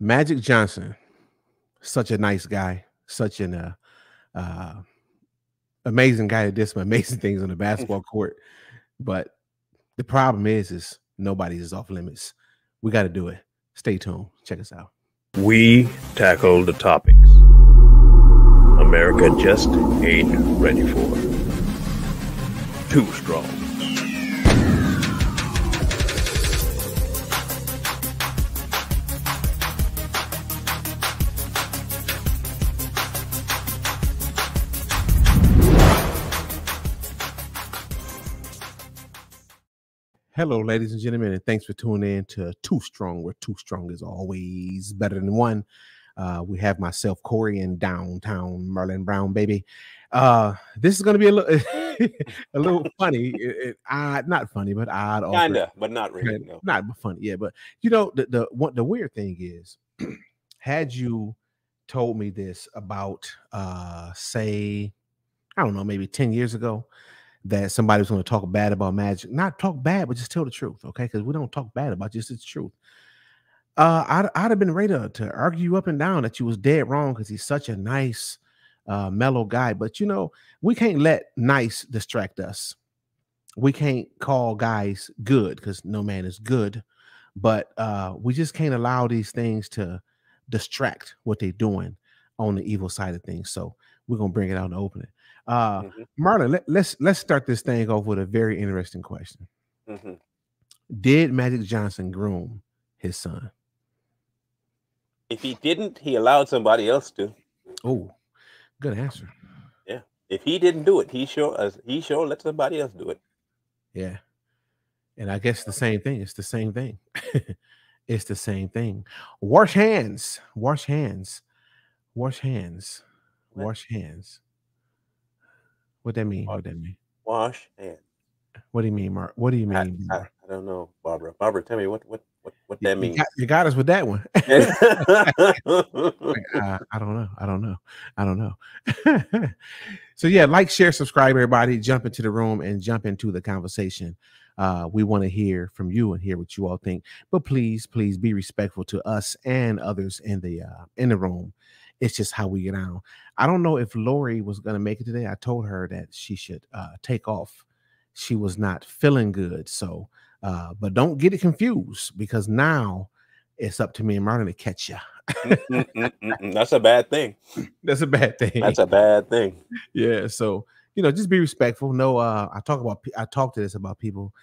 Magic Johnson, such a nice guy, such an uh, amazing guy that did some amazing things on the basketball court. But the problem is nobody is off limits. We got to do it. Stay tuned. Check us out. We tackle the topics America just ain't ready for. Too strong. Hello, ladies and gentlemen, and thanks for tuning in to Too Strong, where Too Strong is always better than one. We have myself, Corey, in downtown Merlin Brown, baby. This is going to be a little, a little funny, odd, not funny, but odd. Kinda, but not really. No. Not funny, yeah. But you know, the weird thing is, had you told me this about, say, I don't know, maybe 10 years ago, that somebody was going to talk bad about Magic, not talk bad, but just tell the truth, okay? Because we don't talk bad about just the truth. I'd have been ready to argue you up and down that you was dead wrong because he's such a nice, mellow guy. But you know, we can't let nice distract us. We can't call guys good because no man is good. But we just can't allow these things to distract what they're doing on the evil side of things. So we're gonna bring it out and open it. Marlon, let's start this thing off with a very interesting question. Did Magic Johnson groom his son? If he didn't, he allowed somebody else to. Oh, good answer. Yeah. If he didn't do it, he sure let somebody else do it. Yeah. And I guess the same thing. It's the same thing. It's the same thing. Wash hands. Wash hands. Wash hands. Wash hands. What that mean? What that mean? Wash hands. What do you mean, Mark? What do you mean? I don't know, Barbara. Barbara, tell me what that means. You got us with that one. I don't know. I don't know. So yeah, like, share, subscribe, everybody. Jump into the room and jump into the conversation. We want to hear from you and hear what you all think. But please be respectful to us and others in the room. It's just how we get on. I don't know if Lori was going to make it today. I told her that she should take off. She was not feeling good. So, but don't get it confused, because now it's up to me and Martin to catch you. That's a bad thing. That's a bad thing. That's a bad thing. Yeah. So, you know, just be respectful. No, I talk to this about people.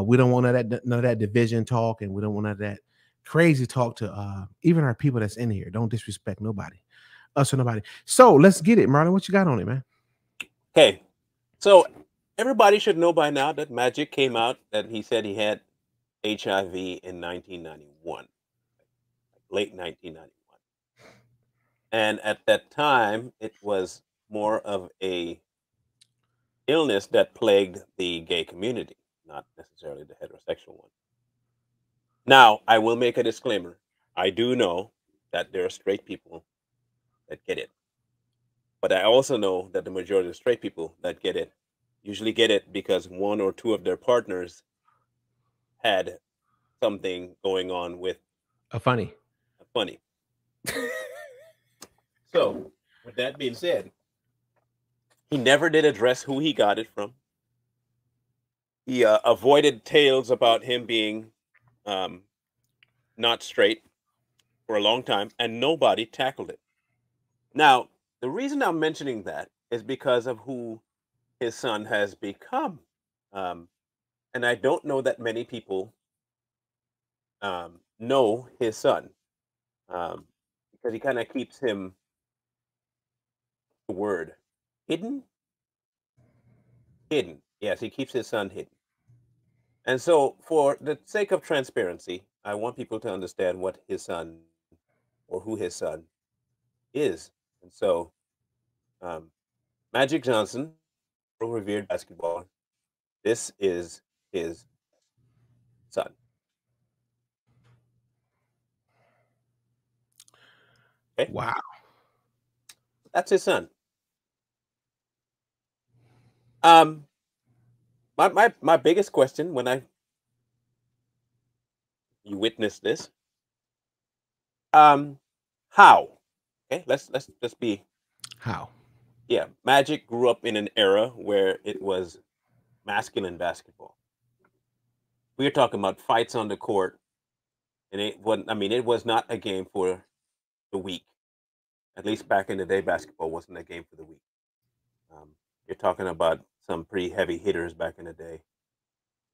We don't want none of that division talk, and we don't want none of that crazy talk to even our people that's in here. Don't disrespect nobody, us or nobody. So let's get it, Marlon. What you got on it, man? Okay, so everybody should know by now that Magic came out that he said he had HIV in 1991, late 1991, and at that time it was more of a illness that plagued the gay community, not necessarily the heterosexual one. Now, I will make a disclaimer. I do know that there are straight people that get it. But I also know that the majority of straight people that get it usually get it because one or two of their partners had something going on with a funny. So, with that being said, he never did address who he got it from. He avoided tales about him being not straight for a long time, and nobody tackled it. Now, the reason I'm mentioning that is because of who his son has become. And I don't know that many people know his son, because he kind of keeps him, the word, hidden. Yes, he keeps his son hidden. And so, for the sake of transparency, I want people to understand what his son, or who his son is. And so, Magic Johnson, revered basketballer, this is his son. Okay? Wow. That's his son. My biggest question when you witness this, Um, how? Okay, let's be. How? Yeah, Magic grew up in an era where it was masculine basketball. We are talking about fights on the court, and it wasn't. I mean, it was not a game for the weak. At least back in the day, basketball wasn't a game for the weak. Um, you're talking about some pretty heavy hitters back in the day.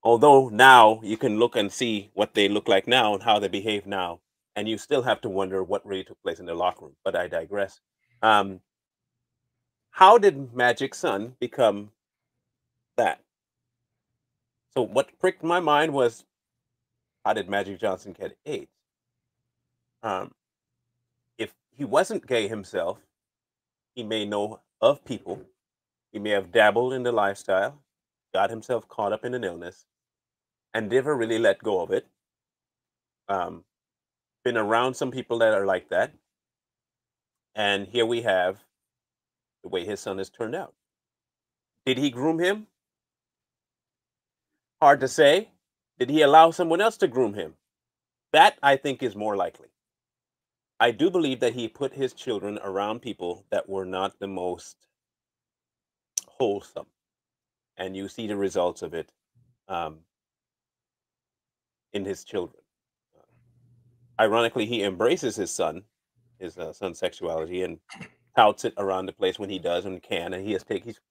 Although now you can look and see what they look like now and how they behave now, and you still have to wonder what really took place in their locker room. But I digress. Um, how did Magic's son become that? So what pricked my mind was, how did Magic Johnson get AIDS? Um, if he wasn't gay himself, he may know of people. He may have dabbled in the lifestyle, got himself caught up in an illness, and never really let go of it. Um, been around some people that are like that, and here we have the way his son has turned out. Did he groom him? Hard to say. Did he allow someone else to groom him? That I think is more likely. I do believe that he put his children around people that were not the most wholesome, and you see the results of it um, in his children. Ironically, he embraces his son's sexuality, and touts it around the place when he does and can, and he's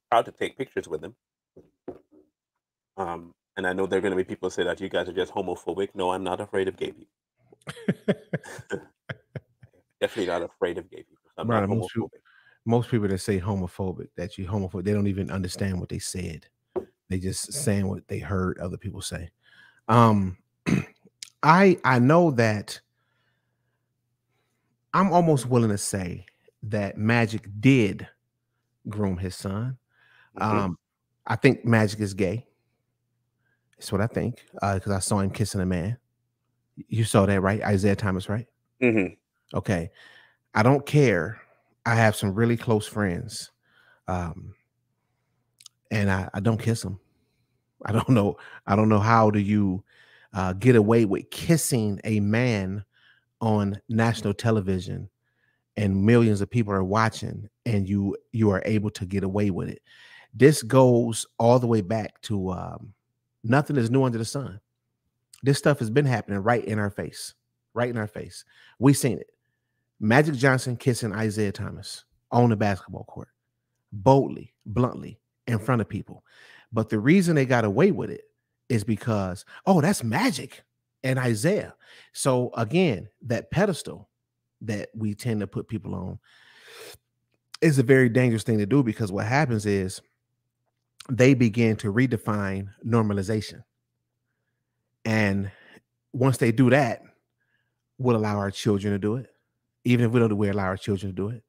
proud to take pictures with him. And I know there are going to be people who say that you guys are just homophobic. No, I'm not afraid of gay people. Definitely not afraid of gay people. I'm not Brother, homophobic. most people that say homophobic, that you homophobic, they don't even understand what they said. They just saying what they heard other people say. Um, I know that I'm almost willing to say that Magic did groom his son. Hmm. I think Magic is gay. That's what I think. Because I saw him kissing a man. You saw that, right? Isaiah Thomas, right? Hmm. Okay. I don't care. I have some really close friends. Um, and I don't kiss them. I don't know. I don't know how do you get away with kissing a man on national television and millions of people are watching, and you are able to get away with it. This goes all the way back to nothing is new under the sun. This stuff has been happening right in our face, right in our face. We seen it. Magic Johnson kissing Isaiah Thomas on the basketball court, boldly, bluntly, in front of people. But the reason they got away with it is because, oh, that's Magic and Isaiah. So again, that pedestal that we tend to put people on is a very dangerous thing to do, because what happens is they begin to redefine normalization. And once they do that, we'll allow our children to do it. Even if we don't do, we allow our children to do it.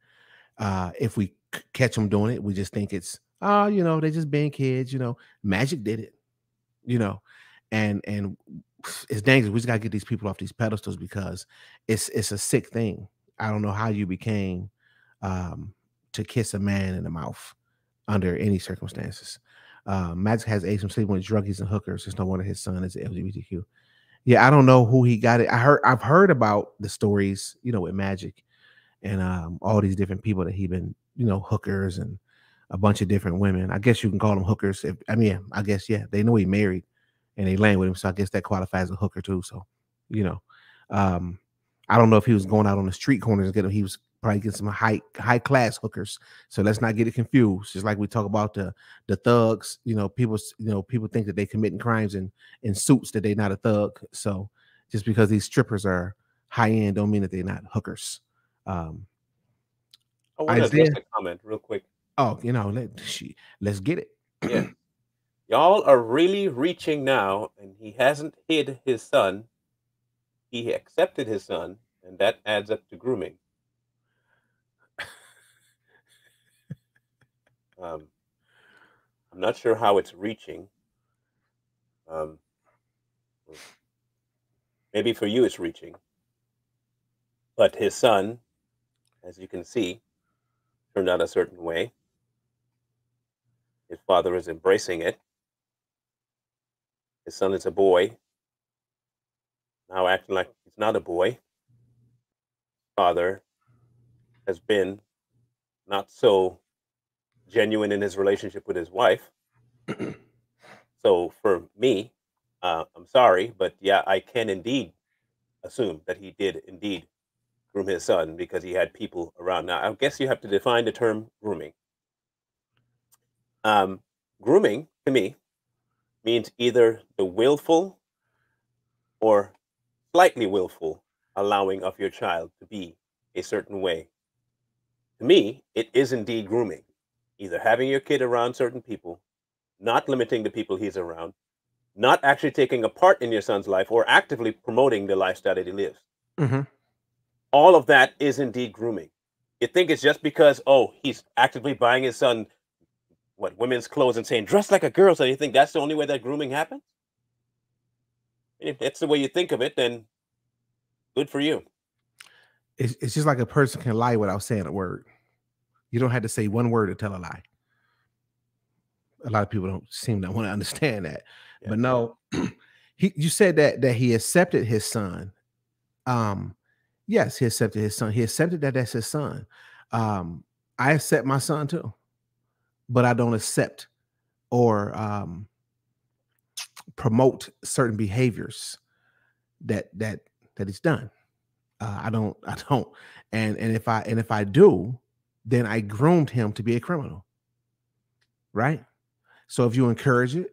If we catch them doing it, we just think it's, oh, they're just being kids. Magic did it, you know, and it's dangerous. We just gotta get these people off these pedestals, because it's a sick thing. I don't know how you became to kiss a man in the mouth under any circumstances. Magic has AIDS from sleeping with druggies and hookers. It's no wonder his son is LGBTQ. Yeah, I don't know who he got it. I've heard about the stories, with Magic and all these different people that he been, hookers and a bunch of different women. I guess you can call them hookers. I guess, yeah, they know he married and they laying with him, so I guess that qualifies as a hooker too. So, you know, um, I don't know if he was going out on the street corners and he was probably getting some high class hookers. So let's not get it confused. Just like we talk about the thugs, people think that they committing crimes in suits, that they're not a thug. So just because these strippers are high end don't mean that they're not hookers. Um, I want to address Isaiah, a comment real quick. oh, let's get it. Yeah, y'all are really reaching now, and he hasn't hid his son. He accepted his son, and that adds up to grooming. Um, I'm not sure how it's reaching. Um, maybe for you it's reaching, but his son, as you can see, turned out a certain way. His father is embracing it. His son is a boy, now acting like he's not a boy. father has been not so genuine in his relationship with his wife. So for me, I'm sorry, but yeah, I can indeed assume that he did indeed groom his son because he had people around. Now, I guess you have to define the term grooming. Um, Grooming to me means either the willful or slightly willful allowing of your child to be a certain way. To me, it is indeed grooming. Either having your kid around certain people, not limiting the people he's around, not actually taking a part in your son's life or actively promoting the lifestyle that he lives. Mm-hmm. All of that is indeed grooming. You think it's just because, oh, he's actively buying his son women's clothes and saying dress like a girl, so you think that's the only way that grooming happens? And if that's the way you think of it, then good for you. It's just like a person can lie without saying a word. You don't have to say one word to tell a lie. A lot of people don't seem to want to understand that. Yeah. But no, you said that he accepted his son. Yes, he accepted his son. He accepted that that's his son. I accept my son too, but I don't accept or promote certain behaviors that he's done. I don't, and if I do, then I groomed him to be a criminal, right? So if you encourage it,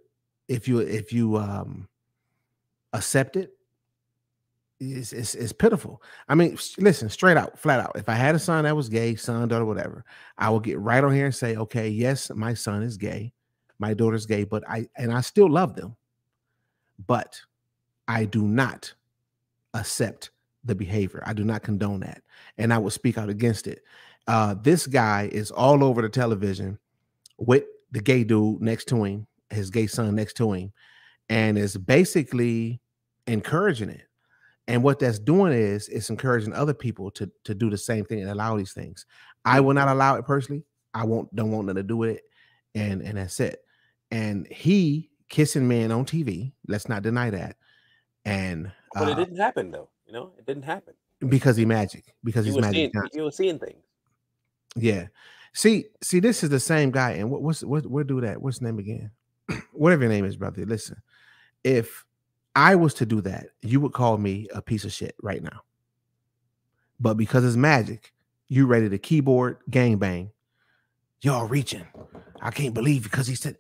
if you accept it, it's pitiful. I mean, listen, straight out, flat out. If I had a son that was gay, son, daughter, whatever, I will get right on here and say, okay, yes, my son is gay, my daughter's gay, but I still love them, but I do not accept the behavior. I do not condone that, and I will speak out against it. This guy is all over the television with the gay dude next to him, his gay son next to him, and is basically encouraging it. And what that's doing is it's encouraging other people to do the same thing and allow these things. I will not allow it personally. I don't want nothing to do with it, and that's it. And he kissing men on TV. Let's not deny that. And But it didn't happen though. You know, it didn't happen because he's Magic, because you he's were Magic seeing Johnson. you were seeing things. Yeah. See, this is the same guy. And what do that? What's his name again? Whatever your name is, brother. Listen, if I was to do that, you would call me a piece of shit right now. But because it's Magic, you ready to keyboard gangbang. Y'all reaching. I can't believe because he said,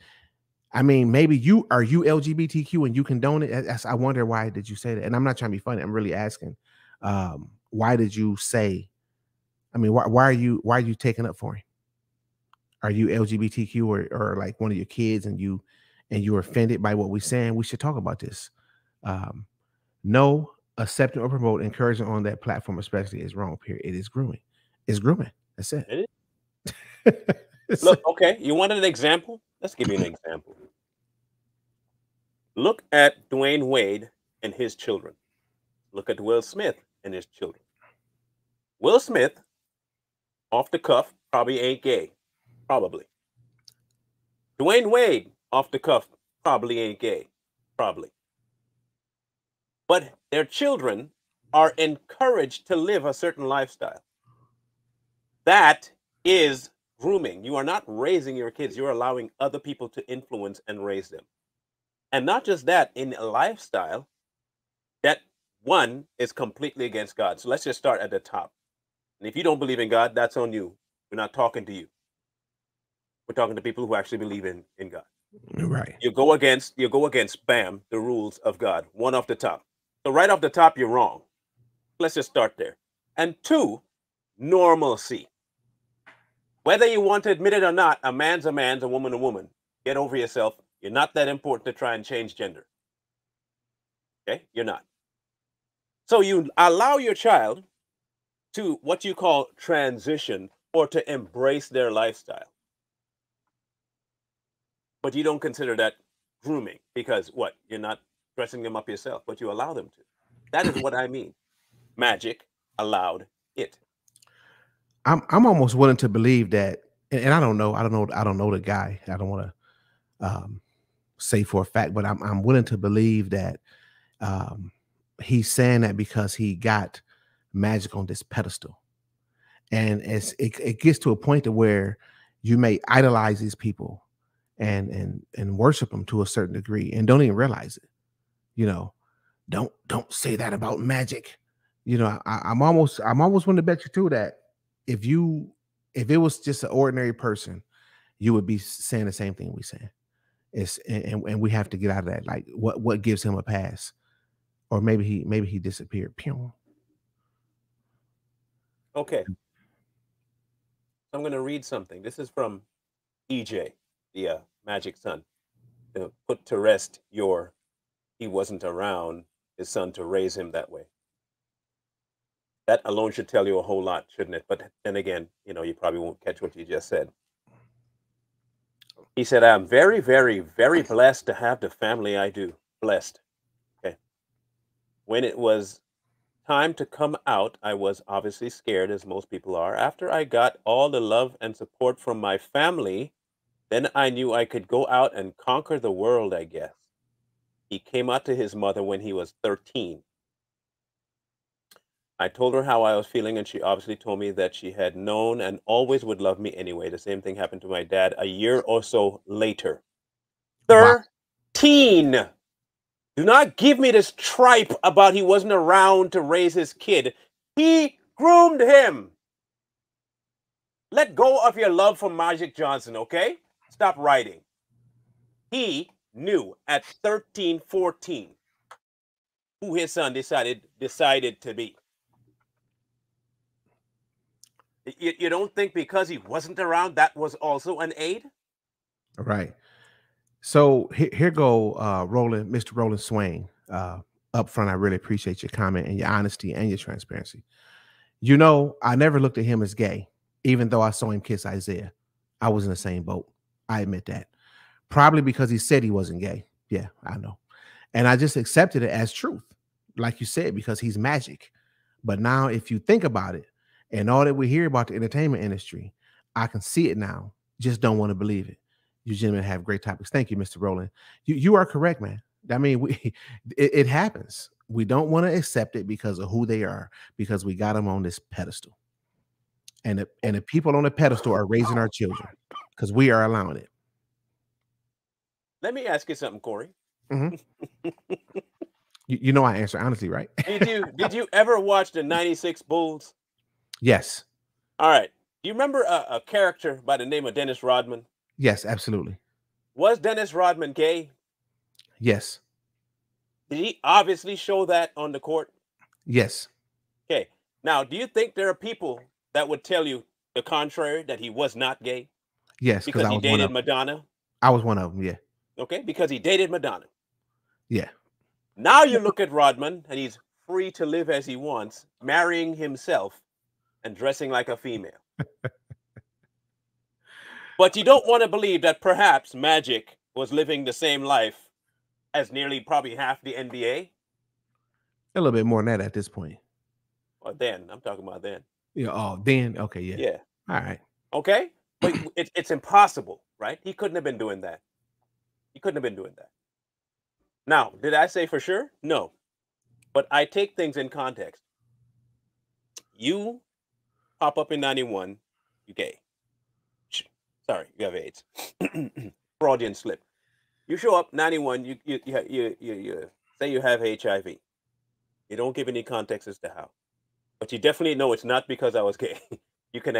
I mean, maybe you LGBTQ and you condone it. I wonder why did you say that? And I'm not trying to be funny. I'm really asking. Why did you say? I mean, why are you taking up for him? Are you LGBTQ or like one of your kids and you're offended by what we're saying? We should talk about this. No, accepting or promote encouraging on that platform, especially, is wrong. Period. It is grooming. It's grooming. That's it. It is. Look, okay, you wanted an example? Let's give you an example. Look at Dwayne Wade and his children. Look at Will Smith and his children. Will Smith, off the cuff, probably ain't gay. Probably. Dwayne Wade, off the cuff, probably ain't gay. Probably. But their children are encouraged to live a certain lifestyle. That is grooming. You are not raising your kids. You're allowing other people to influence and raise them. And not just that, in a lifestyle that one is completely against God. So let's just start at the top. And if you don't believe in God, that's on you. We're not talking to you. We're talking to people who actually believe in God. Right. You go against, bam, the rules of God. One off the top. So right off the top, you're wrong. Let's just start there. And two, normalcy. Whether you want to admit it or not, a man's a man, a woman a woman. Get over yourself. You're not that important to try and change gender. Okay? You're not. So you allow your child to what you call transition or to embrace their lifestyle. But you don't consider that grooming because what? You're not dressing them up yourself, but you allow them to. That is what I mean. Magic allowed it. I'm almost willing to believe that, and I don't know the guy. I don't want to say for a fact, but I'm willing to believe that he's saying that because he got Magic on this pedestal. And it gets to a point to where you may idolize these people and worship them to a certain degree and don't even realize it. You know, don't say that about Magic. You know, I'm almost willing to bet you too that if it was just an ordinary person, you would be saying the same thing we saying. And we have to get out of that. Like what gives him a pass? Or maybe he disappeared. Pew. Okay. I'm going to read something. This is from EJ, the Magic Son, to put to rest your he wasn't around his son to raise him that way. That alone should tell you a whole lot, shouldn't it? But then again, you probably won't catch what you just said. He said, I'm very, very, very blessed to have the family I do. Blessed. Okay. When it was time to come out, I was obviously scared, as most people are. After I got all the love and support from my family, then I knew I could go out and conquer the world, I guess. He came out to his mother when he was 13. I told her how I was feeling, and she obviously told me that she had known and always would love me anyway. The same thing happened to my dad a year or so later. Wow. 13! Do not give me this tripe about he wasn't around to raise his kid. He groomed him. Let go of your love for Magic Johnson, okay? Stop writing. He knew at 13, 14 who his son decided to be. You don't think because he wasn't around that was also an aid? Right. So here go Mr. Roland Swain. Up front, I really appreciate your comment and your honesty and your transparency. I never looked at him as gay, even though I saw him kiss Isaiah. I was in the same boat. I admit that. Probably because he said he wasn't gay. Yeah, I know. And I just accepted it as truth, like you said, because he's Magic. But now if you think about it, and all that we hear about the entertainment industry, I can see it now. Just don't want to believe it. You gentlemen have great topics. Thank you, Mr. Rowland. You are correct, man. I mean, it happens. We don't want to accept it because of who they are, because we got them on this pedestal. And the people on the pedestal are raising our children because we are allowing it. Let me ask you something, Corey. Mm-hmm. you know I answer honestly, right? Did you ever watch the 96 Bulls? Yes. All right. Do you remember a character by the name of Dennis Rodman? Yes, absolutely. Was Dennis Rodman gay? Yes. Did he obviously show that on the court? Yes. Okay. Now, do you think there are people that would tell you the contrary, that he was not gay? Yes, because he dated Madonna? I was one of them, yeah. Okay, because he dated Madonna. Yeah. Now you look at Rodman, and he's free to live as he wants, marrying himself and dressing like a female. But you don't want to believe that perhaps Magic was living the same life as nearly probably half the NBA? A little bit more than that at this point. Or then. I'm talking about then. Yeah. Oh, then. Okay. Yeah. Yeah. All right. Okay. But it's impossible, right? He couldn't have been doing that. He couldn't have been doing that. Now, did I say for sure? No. But I take things in context. You pop up in 91, you gay. Sorry, you have AIDS. Freudian slip. You show up 91, you say you have HIV. You don't give any context as to how. But you definitely know it's not because I was gay. You can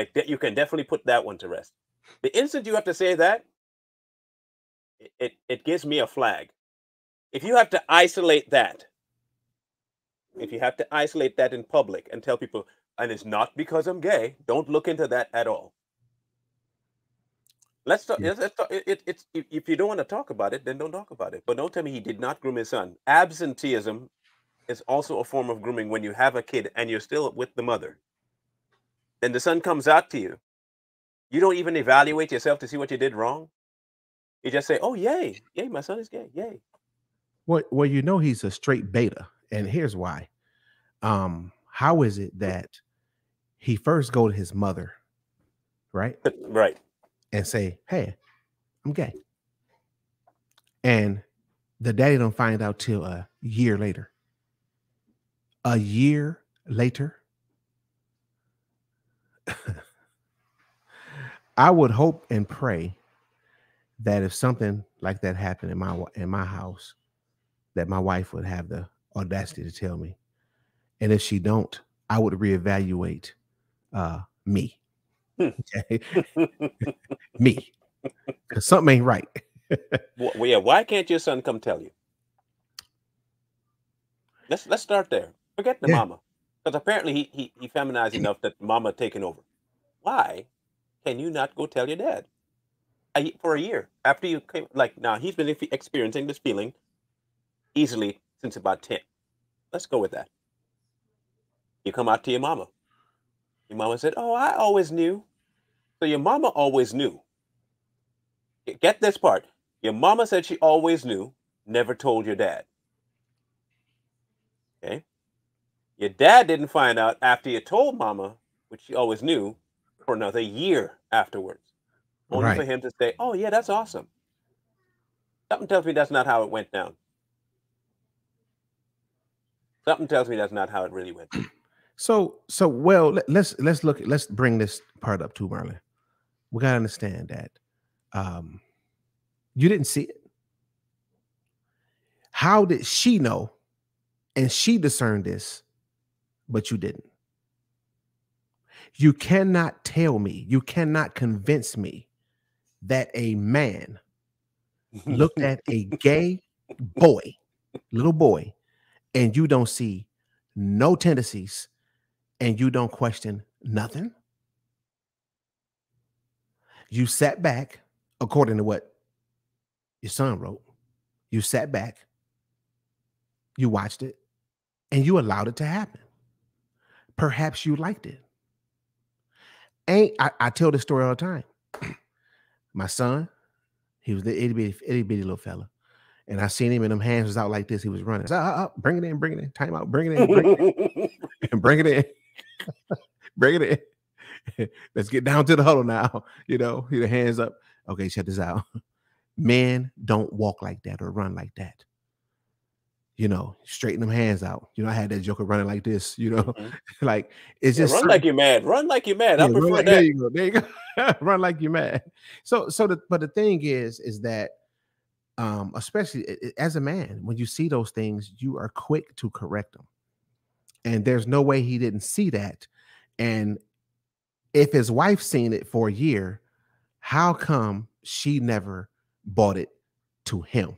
definitely put that one to rest. The instant you have to say that, it gives me a flag. If you have to isolate that, in public and tell people, and it's not because I'm gay, don't look into that at all. Let's talk. Yeah. Let's talk. If you don't want to talk about it, then don't talk about it. But don't tell me he did not groom his son. Absenteeism is also a form of grooming when you have a kid and you're still with the mother. Then the son comes out to you. You don't even evaluate yourself to see what you did wrong. You just say, "Oh, yay, my son is gay, yay." Well, he's a straight beta, and here's why. How is it that he first go to his mother, right? Right. And say, "Hey, I'm gay," and the daddy don't find out till a year later. A year later, I would hope and pray that if something like that happened in my house, that my wife would have the audacity to tell me. And if she don't, I would reevaluate me. Okay. Me. Because something ain't right. Well, yeah, why can't your son come tell you? Let's start there. Forget the Yeah. mama. Because apparently he feminized enough that mama taken over. Why can you not go tell your dad? For a year after you came, like now he's been experiencing this feeling easily since about 10. Let's go with that. You come out to your mama. Your mama said, "Oh, I always knew." So your mama always knew. Get this part. Your mama said she always knew, never told your dad. Okay. Your dad didn't find out after you told mama, which she always knew, for another year afterwards. Only for Right. him to say, "Oh, yeah, that's awesome." Something tells me that's not how it went down. Something tells me that's not how it really went down. So well, let's bring this part up too, Marlon. We gotta understand that you didn't see it. How did she know and she discerned this, but you didn't? You cannot tell me, you cannot convince me that a man looked at a gay boy, little boy, and you don't see no tendencies and you don't question nothing. You sat back, according to what your son wrote. You sat back, you watched it, and you allowed it to happen. Perhaps you liked it. I tell this story all the time. My son, he was the itty bitty little fella. And I seen him and them hands was out like this. He was running. Bring it in, time out, bring it in, bring it in, bring it in. Let's get down to the huddle now. The hands up. Okay, check this out. Men don't walk like that or run like that. Straighten them hands out. I had that joker running like this, like it's Yeah, just run like you're mad. Run like you're mad. I yeah, prefer there that. you go. There you go. Run like you're mad. But the thing is that especially as a man, when you see those things, you are quick to correct them. And there's no way he didn't see that. And if his wife seen it for a year, how come she never bought it to him?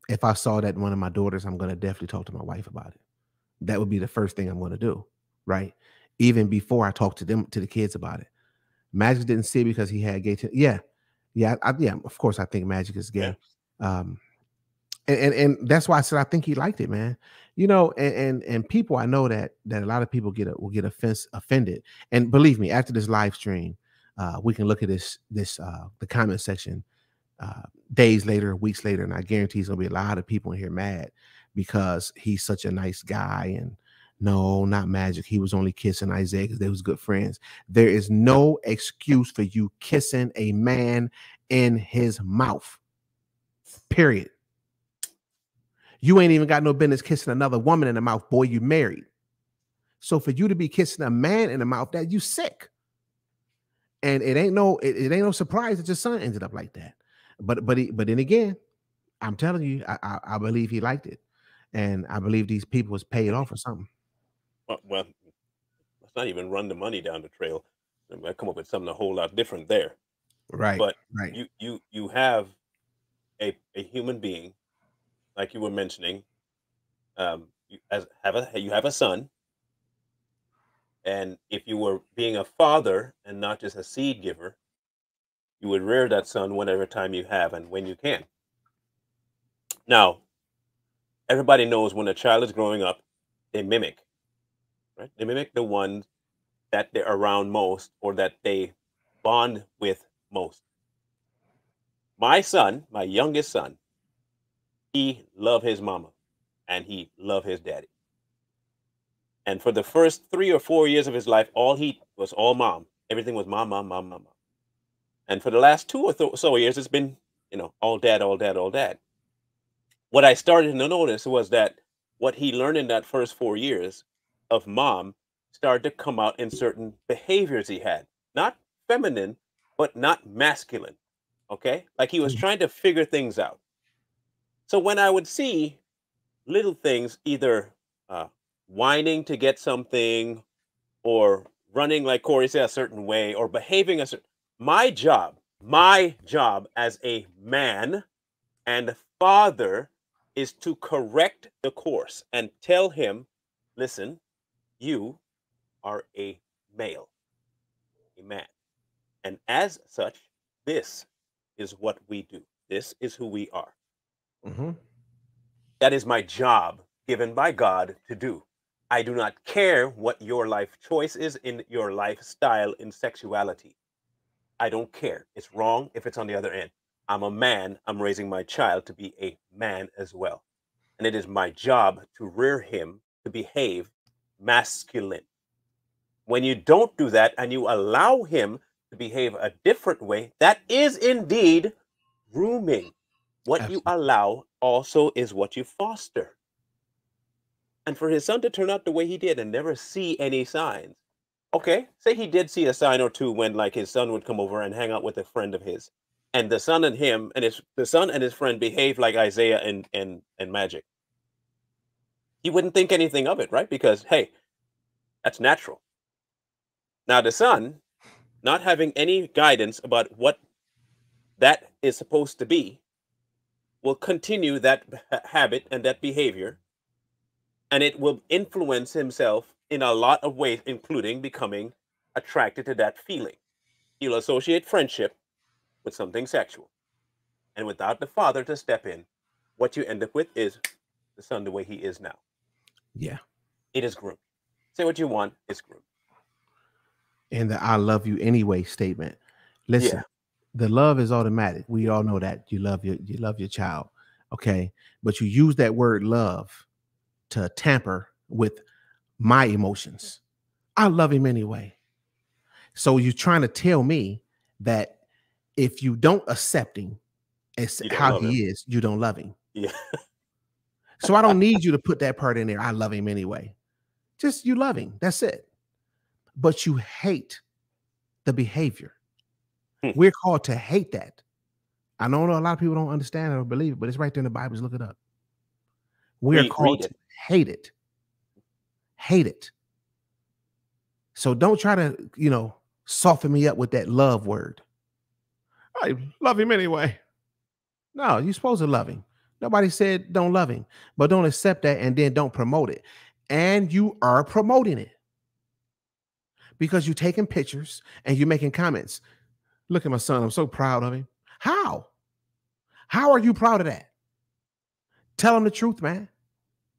If I saw that in one of my daughters, I'm going to definitely talk to my wife about it. That would be the first thing I'm going to do, right? Even before I talk to the kids about it. Magic didn't see it because he had gay. Yeah. Of course, I think Magic is gay. Yeah. And that's why I said I think he liked it, man. And people, I know that a lot of people will get offended. And believe me, after this live stream, we can look at the comment section days later, weeks later, and I guarantee there's gonna be a lot of people in here mad because he's such a nice guy. And no, not Magic. He was only kissing Isaiah because they was good friends. There is no excuse for you kissing a man in his mouth. Period. You ain't even got no business kissing another woman in the mouth, boy. You married. So for you to be kissing a man in the mouth, that you sick. And it ain't no surprise that your son ended up like that. But then again, I'm telling you, I believe he liked it, and I believe these people was paid off or something. Well, let's not even run the money down the trail. I might come up with something a whole lot different there. Right. But Right. you have a human being, like you were mentioning. You have a son, and if you were being a father and not just a seed giver, you would rear that son whatever time you have and when you can. Now, everybody knows when a child is growing up, they mimic, right? They mimic the ones that they're around most or that they bond with most. My son, my youngest son, he loved his mama and he loved his daddy. And for the first 3 or 4 years of his life, all mom. Everything was mom, mom, mom, mom, mom. And for the last 2 or so years, it's been, all dad, all dad, all dad. What I started to notice was that what he learned in that first 4 years of mom started to come out in certain behaviors he had. Not feminine, but not masculine. Okay? Like he was Mm. trying to figure things out. So when I would see little things, either uh, whining to get something, or running like Corey said a certain way, or behaving a certain, my job as a man and father is to correct the course and tell him, listen, you are a male, a man. And as such, this is what we do. This is who we are. Mhm. That is my job given by God to do. I do not care what your life choice is in your lifestyle in sexuality. I don't care. It's wrong if it's on the other end. I'm a man. I'm raising my child to be a man as well. And it is my job to rear him to behave masculine. When you don't do that and you allow him to behave a different way, that is indeed grooming. What you Absolutely. allow also is what you foster. And for his son to turn out the way he did and never see any signs. Okay, say he did see a sign or two when like his son would come over and hang out with a friend of his. And the son and him and the son and his friend behave like Isaiah and Magic. He wouldn't think anything of it, right? Because hey, that's natural. Now the son, not having any guidance about what that is supposed to be, will continue that habit and that behavior, and it will influence himself in a lot of ways, including becoming attracted to that feeling. He'll associate friendship with something sexual. And without the father to step in, what you end up with is the son the way he is now. Yeah. It is groomed. Say what you want, it's groomed. And the "I love you anyway" statement. Yeah. Listen, the love is automatic. We all know that you love your child, okay? But you use that word love to tamper with my emotions. I love him anyway. So you're trying to tell me that if you don't accept him as You don't how love him. he is, you don't love him. Yeah. So I don't need you to put that part in there. I love him anyway. Just you love him. That's it. But you hate the behavior. Hmm. We're called to hate that. I know a lot of people don't understand it or believe it, but it's right there in the Bible. Just look it up. We are called Read to it. hate it. Hate it. So don't try to, soften me up with that love word. I love him anyway. No, you're supposed to love him. Nobody said don't love him, but don't accept that and then don't promote it. And you are promoting it because you're taking pictures and you're making comments. Look at my son. I'm so proud of him. How? How are you proud of that? Tell him the truth, man.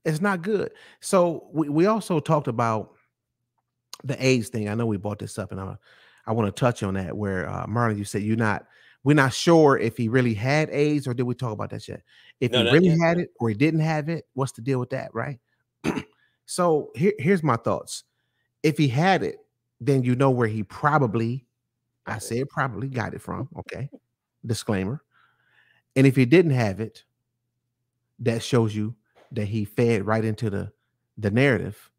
It's not good. So we also talked about the AIDS thing. I know we brought this up, and I want to touch on that. Where Marlon, you said we're not sure if he really had AIDS, or did we talk about that yet? If No, he not really yet. had No. it or he didn't have it, what's the deal with that, right? So here's my thoughts. If he had it, then you know where he probably, I Got it. said probably got it from. Okay, disclaimer. And if he didn't have it, that shows you that he fed right into the narrative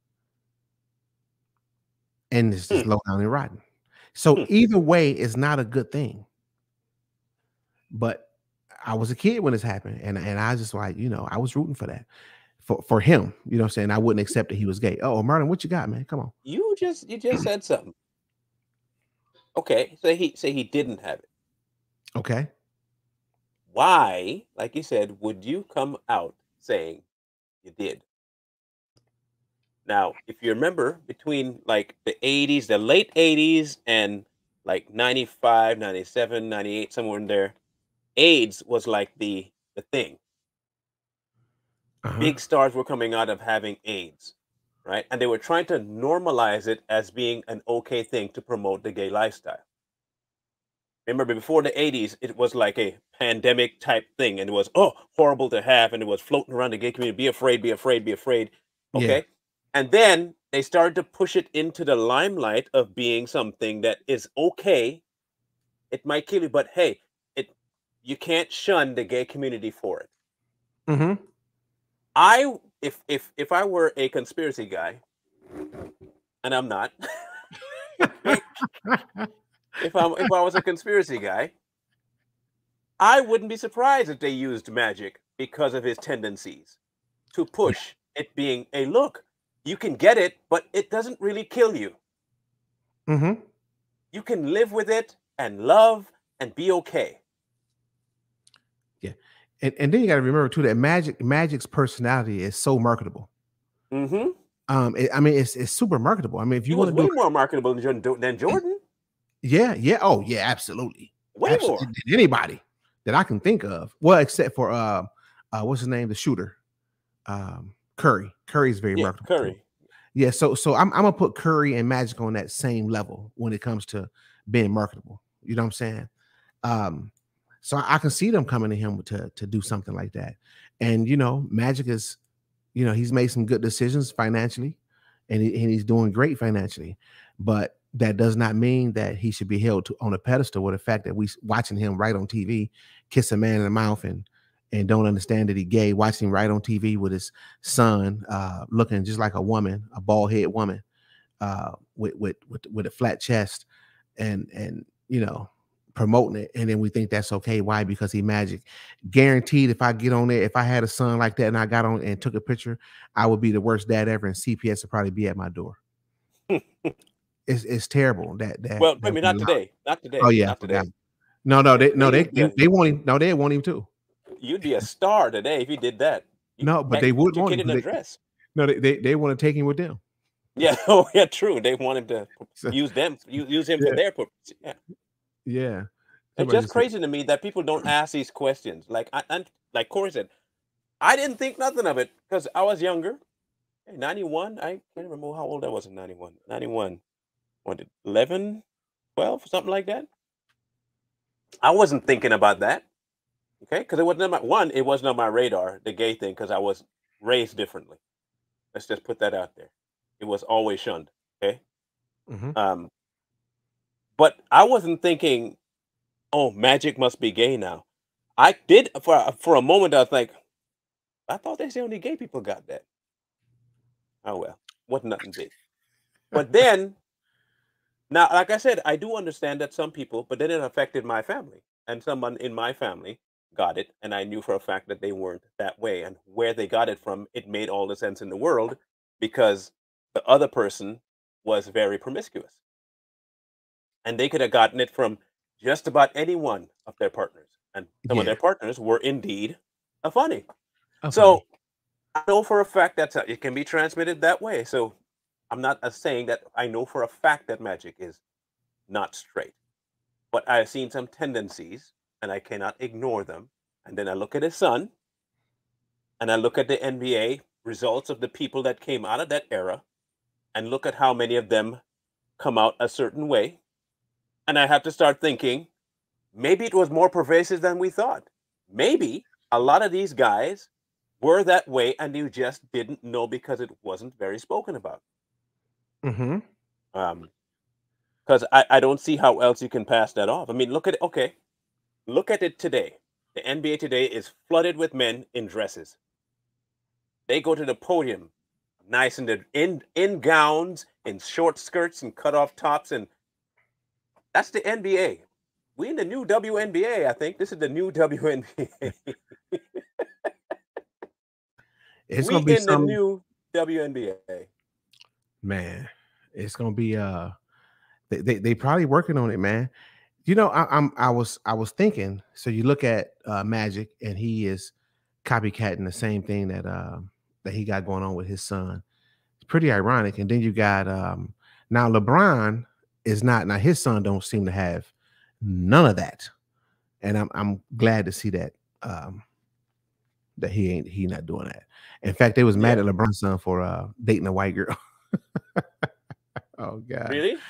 and it's Hmm. just low down and rotten. So Hmm. either way is not a good thing. But I was a kid when this happened, and I just like, I was rooting for that. For him, you know what I'm saying? I wouldn't accept that he was gay. Oh, Marlon, what you got, man? Come on. You just said something. Okay. Say he didn't have it. Okay. Why, like you said, would you come out saying you did? Now, if you remember between like the 80s, the late 80s and like 95, 97, 98, somewhere in there, AIDS was like the thing. Uh-huh. Big stars were coming out of having AIDS, right? And they were trying to normalize it as being an okay thing to promote the gay lifestyle. Remember, before the 80s, it was like a pandemic type thing, and it was, oh, horrible to have, and it was floating around the gay community. Be afraid, be afraid, be afraid. Yeah. Okay. And then they started to push it into the limelight of being something that is okay. It might kill you, but hey, it you can't shun the gay community for it. Mm-hmm. I if I were a conspiracy guy, and I'm not. If I was a conspiracy guy, I wouldn't be surprised if they used magic because of his tendencies to Yeah. push it being a look. You can get it, but it doesn't really kill you. Mm-hmm. You can live with it and love and be okay. Yeah. And then you got to remember too that Magic's personality is so marketable. Hmm. I mean, it's super marketable. I mean, if He you was want to do, way more marketable than Jordan. yeah, oh yeah, absolutely, Way absolutely, more. anybody that I can think of. Well, except for what's his name, the shooter, Curry. Curry's very Yeah, marketable too. Curry. Yeah, so I'm gonna put Curry and Magic on that same level when it comes to being marketable. You know what I'm saying? Um, so I can see them coming to him to do something like that. And Magic is, he's made some good decisions financially, and he's doing great financially. But that does not mean that he should be held on a pedestal with the fact that we watching him right on TV, kiss a man in the mouth and don't understand that he gay, watching him right on TV with his son, looking just like a woman, a bald head woman, with a flat chest, and promoting it, and then we think that's okay. Why? Because he Magic. Guaranteed, if I get on there, if I had a son like that and I got on and took a picture, I would be the worst dad ever, and CPS would probably be at my door. It's terrible Well, I that mean, we not allow. today. Not Oh today. yeah, I Not forgot. today. No, no, they no Today you'd be a, they want him. No, they want him too. you'd be a star today if you did that. You No, but heck, they you put would your want kid him in a because dress. no, they want to take him with them. Yeah. Oh, yeah. True. They want him to So, use him for yeah, their purpose. Yeah. yeah. It's Somebody just just said, crazy to me that people don't ask these questions. Like Corey said, I didn't think nothing of it because I was younger. Hey, 91. I can't remember how old I was in 91. 91. What did 11, 12, something like that? I wasn't thinking about that. Okay, because it wasn't on it wasn't on my radar, the gay thing, because I was raised differently. Let's just put that out there. It was always shunned. Okay. mhm. Um, but I wasn't thinking, oh, Magic must be gay now. I did for a moment. I was like, I thought they say only gay people got that. Oh well, wasn't nothing big. But then now, like I said, I do understand that some people, but then it affected my family, and someone in my family got it, and I knew for a fact that they weren't that way, and where they got it from, it made all the sense in the world because the other person was very promiscuous, and they could have gotten it from just about any one of their partners, and some of Yeah, their partners were indeed a funny. funny. So I know for a fact that it can be transmitted that way. So I'm not saying that I know for a fact that Magic is not straight. But I've seen some tendencies and I cannot ignore them. And then I look at his son and I look at the NBA results of the people that came out of that era and look at how many of them come out a certain way. And I have to start thinking maybe it was more pervasive than we thought. Maybe a lot of these guys were that way and you just didn't know because it wasn't very spoken about. Mhm. Because I don't see how else you can pass that off. I mean, look at it. Okay, look at it today. The NBA today is flooded with men in dresses. They go to the podium, nice in gowns, in short skirts and cut off tops, and that's the NBA. We in the new WNBA. I think this is the new WNBA. It's We gonna be in the some new WNBA. man. It's gonna be they probably working on it, man. I was thinking. So you look at Magic, and he is copycatting the same thing that he got going on with his son. It's pretty ironic. And then you got now LeBron is not now his son don't seem to have none of that, and I'm glad to see that that he not doing that. In fact, they was mad Yeah, at LeBron's son for dating a white girl. Oh God. really?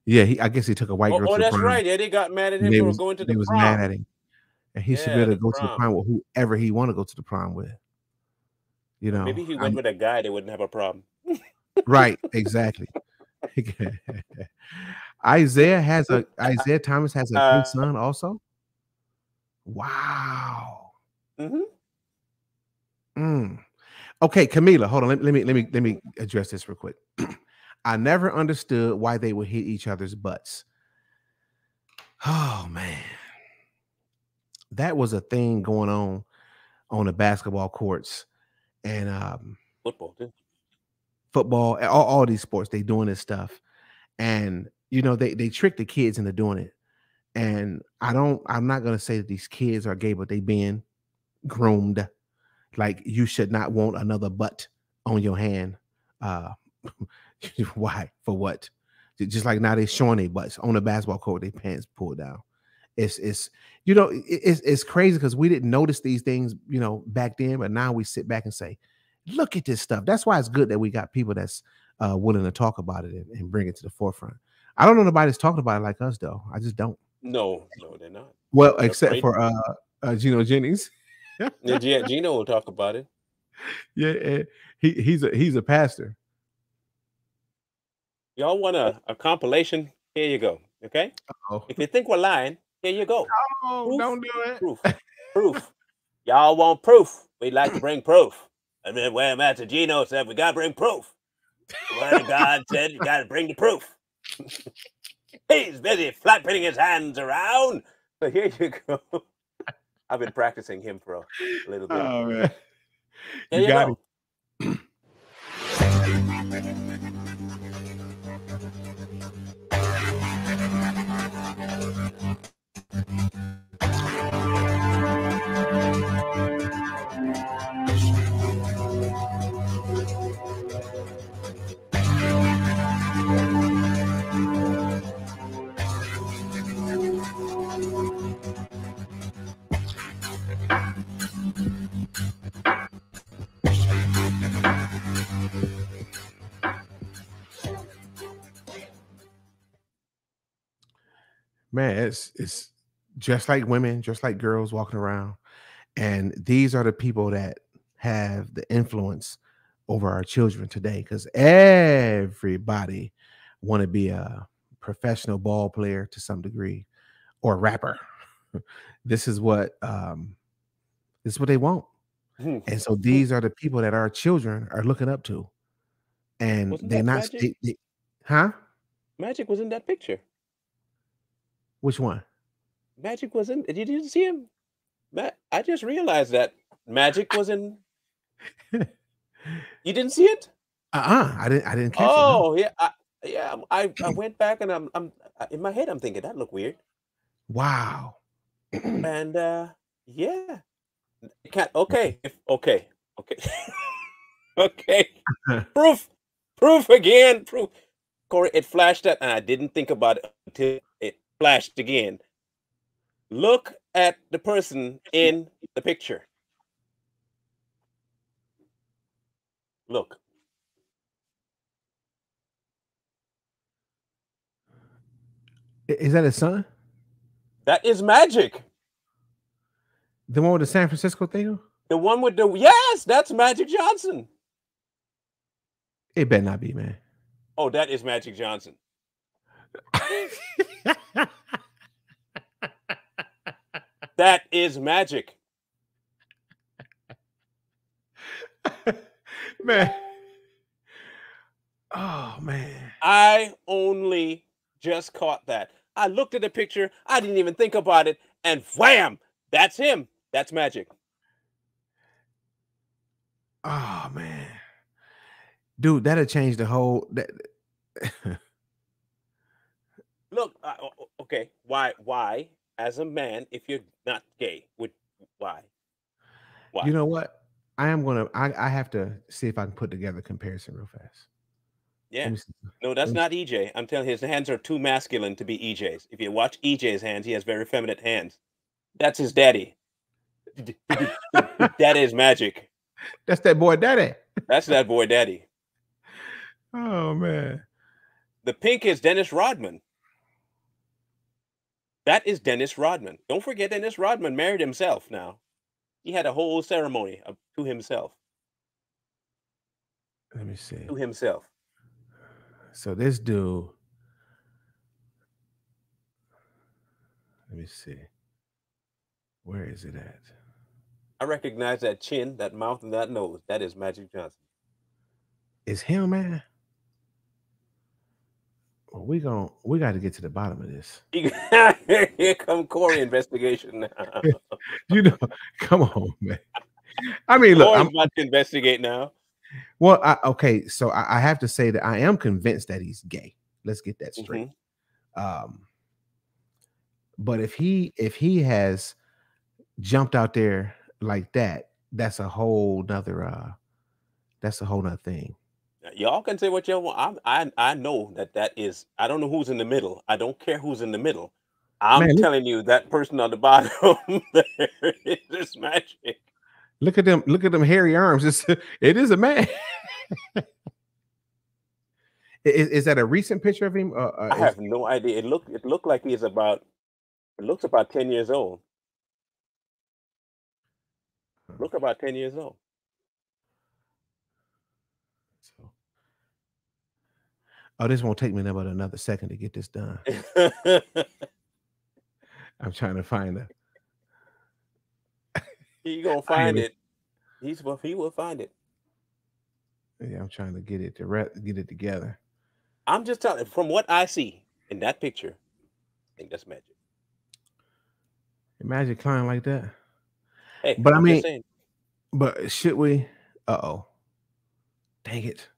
Yeah, I guess he took a white Oh, girl oh, to the that's prom, right. Yeah, they got mad at and him for going to the they was mad prom. at him, and he should be Yeah, able the to go to the prom. prom with whoever he want to go to the prom with. You Well, know, maybe he went with a guy, they wouldn't have a problem. right? Exactly. Isaiah Thomas has a gay Uh, son also. Wow. mhm. Mm. Okay, Camila, hold on. Let me address this real quick. I never understood why they would hit each other's butts. Oh man, that was a thing going on the basketball courts and Football too. football, all these sports. They doing this stuff, and they trick the kids into doing it. And I'm not gonna say that these kids are gay, but they being groomed. Like you should not want another butt on your hand. Uh, why? For what? Just like now they showing their butts on the basketball court, their pants pulled down. It's crazy because we didn't notice these things, back then, but now we sit back and say, look at this stuff. That's why it's good that we got people that's willing to talk about it and bring it to the forefront. I don't know nobody that's talking about it like us though. I just don't. No, they're not. Well, They're except afraid. for Gino Jennings. Yeah, Gino will talk about it. Yeah, he's a pastor. Y'all want a compilation? Here you go. Okay. Oh, If you think we're lying, here you go. Proof, don't do it. proof. Y'all want proof? We'd like to bring proof. I mean, where Master Gino said we gotta bring proof. The word of God said you gotta bring the proof. He's busy flapping his hands around. So here you go. I've been practicing him for a little bit. Oh man, Here you got go. it. Man, it's just like women, just like girls walking around, and these are the people that have the influence over our children today. Because everybody want to be a professional ball player to some degree or rapper. This is what they want, and so these are the people that our children are looking up to, and Wasn't they that not, Magic? huh? Magic was in that picture. Which one? Magic was in. Did you see him? I just realized that Magic was in. You didn't see it? I didn't catch it. No. Oh yeah, I went back and I'm in my head. I'm thinking that looked weird, Wow. and yeah, you can't. Okay, okay, okay, okay. Proof again. Proof. Corey, it flashed that, and I didn't think about it until it flashed again. Look at the person in the picture. Look. Is that his son? That is Magic. The one with the San Francisco thing? The one with the yes, that's Magic Johnson. It better not be, man. Oh, that is Magic Johnson. That is Magic. Man. Oh man. I only just caught that. I looked at the picture, I didn't even think about it, and wham! That's him. That's Magic. Oh man. Dude, that'll change the whole Look, okay, why, as a man, if you're not gay, why? You know what? I have to see if I can put together a comparison real fast. Yeah. No, that's not EJ. I'm telling you, his hands are too masculine to be EJ's. If you watch EJ's hands, he has very feminine hands. That's his daddy. That is Magic. That's that boy daddy. That's that boy daddy. Oh man. The pink is Dennis Rodman. That is Dennis Rodman. Don't forget Dennis Rodman married himself now. He had a whole ceremony to himself. Let me see. To himself. So this dude, let me see. Where is it at? I recognize that chin, that mouth, and that nose. That is Magic Johnson. It's him, man. We got to get to the bottom of this. Here come Corey investigation now. You know, come on, man. I mean, look, Corey's I'm about to investigate now. well. Okay, so I have to say that I am convinced that he's gay. Let's get that straight. But if he has jumped out there like that, that's a whole nother thing. Y'all can say what y'all want. I know that is. I don't know who's in the middle. I don't care who's in the middle. I'm Man, telling you that person on the bottom there is magic. Look at them hairy arms. It is a man. Is that a recent picture of him? I have no idea. It looked like he's about. It looks about 10 years old. Look about 10 years old. So, this won't take me about another second to get this done. I'm trying to find it. He gonna find it. He will find it. Yeah, I'm trying to get it together. I'm just telling. From what I see in that picture, I think that's magic. Magic climb like that. Hey, but I'm I mean, just saying. But should we? Dang it,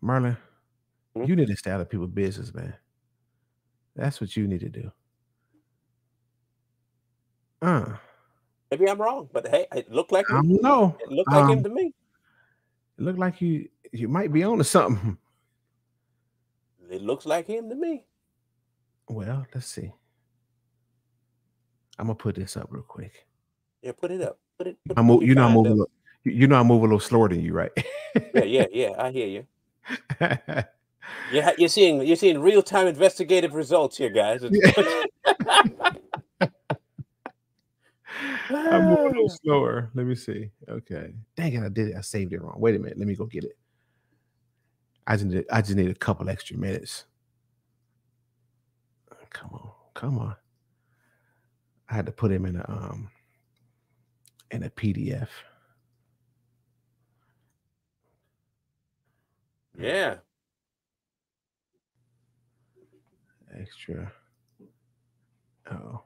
Marlon, you need to stay out of people's business, man. That's what you need to do. Maybe I'm wrong, but hey, it looked like him. No, it looked like him to me. It looked like you might be on to something. It looks like him to me. Well, let's see. I'm gonna put this up real quick. Yeah, put it up. I move a little slower than you, right? yeah. I hear you. Yeah, you're seeing real-time investigative results here, guys. I'm moving a little slower. Let me see. Okay. Dang it, I did it. I saved it wrong. Wait a minute. Let me go get it. I just need a couple extra minutes. Come on. I had to put him in a PDF. Yeah. Extra. Oh.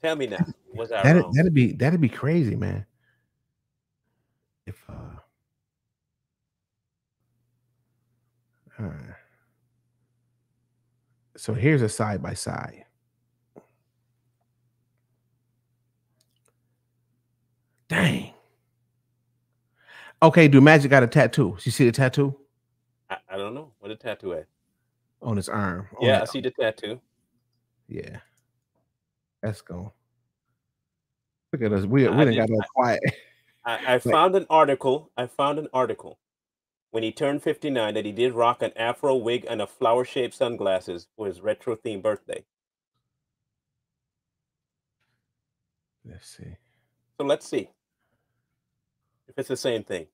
Tell me now. Was I wrong? That'd be crazy, man. If all right. So here's a side by side. Dang. Okay, do Magic got a tattoo? You see the tattoo? I don't know. What a tattoo at? On his arm. Yeah, I see the tattoo. Yeah. Let's go. Look at us. We didn't got all quiet. I found an article. When he turned 59 that he did rock an afro wig and a flower-shaped sunglasses for his retro-themed birthday. Let's see. So let's see if it's the same thing.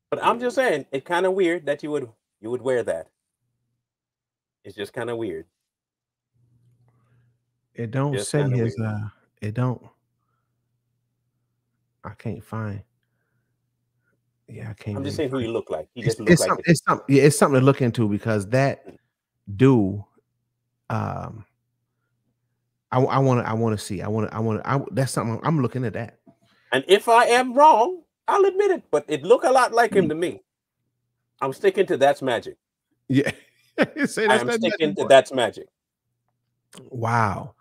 But I'm just saying, it's kind of weird that you would wear that. It's just kind of weird. It don't just say his it don't. I can't find. Yeah, I can't. I'm just saying who he looked like. He just it's looked like it's something to look into because that dude. I want to see. That's something I'm looking at that. And if I am wrong, I'll admit it. But it looked a lot like him to me. I'm sticking to that's magic. Yeah, I'm sticking to that's magic. Wow,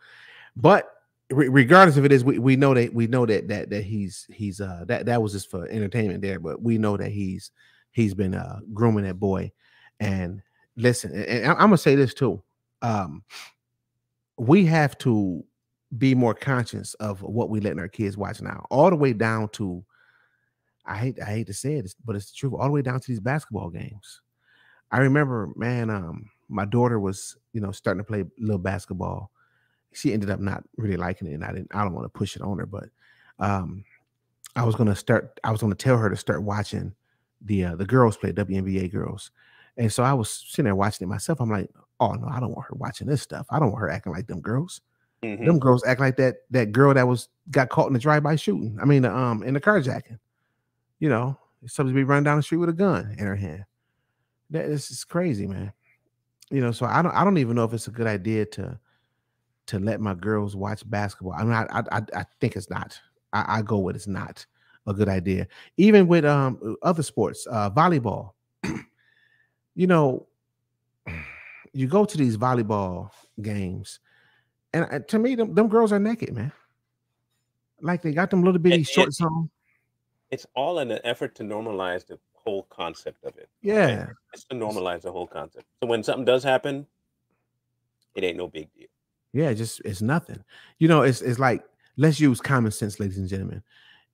but regardless of it is, we know that he's that was just for entertainment there, but we know that he's been grooming that boy. And listen, and I'm gonna say this too. We have to be more conscious of what we letting our kids watch now, all the way down to, I hate to say it, but it's the truth, all the way down to these basketball games. I remember, man, my daughter was, starting to play a little basketball. She ended up not really liking it, and I don't want to push it on her, but I was gonna tell her to start watching the girls play, WNBA girls. And so I was sitting there watching it myself. I'm like, oh no, I don't want her watching this stuff. I don't want her acting like them girls. Mm-hmm. Them girls act like that girl that got caught in the drive-by shooting. I mean, in the carjacking. you know, supposed to be running down the street with a gun in her hand. That is just crazy, man. You know, so I don't even know if it's a good idea to let my girls watch basketball. I mean, I think it's not. I go with it's not a good idea. Even with other sports, volleyball. You know, you go to these volleyball games, and to me, them girls are naked, man. Like they got them little bitty shorts on. It's all in an effort to normalize the whole concept of it. Okay? Yeah, It's to normalize the whole concept. So when something does happen, it ain't no big deal. yeah, just it's nothing. You know, it's like let's use common sense, ladies and gentlemen.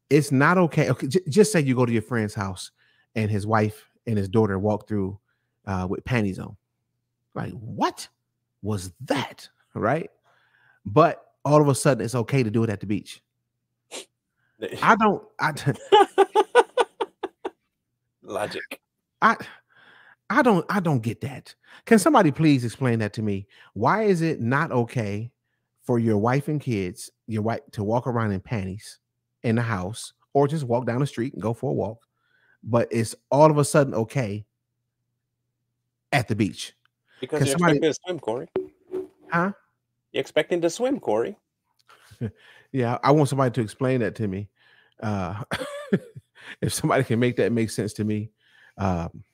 It's not okay. Okay, just say you go to your friend's house and his wife and his daughter walk through with panties on. Like, what was that? Right? But all of a sudden, it's okay to do it at the beach. I don't. Logic. I don't get that. Can somebody please explain that to me? Why is it not okay for your wife and kids, your wife to walk around in panties in the house or just walk down the street and go for a walk, but it's all of a sudden okay at the beach? Because Can you're somebody, expecting to swim, Corey. huh? You're expecting to swim, Corey. Yeah, I want somebody to explain that to me. Uh, if somebody can make that make sense to me, um,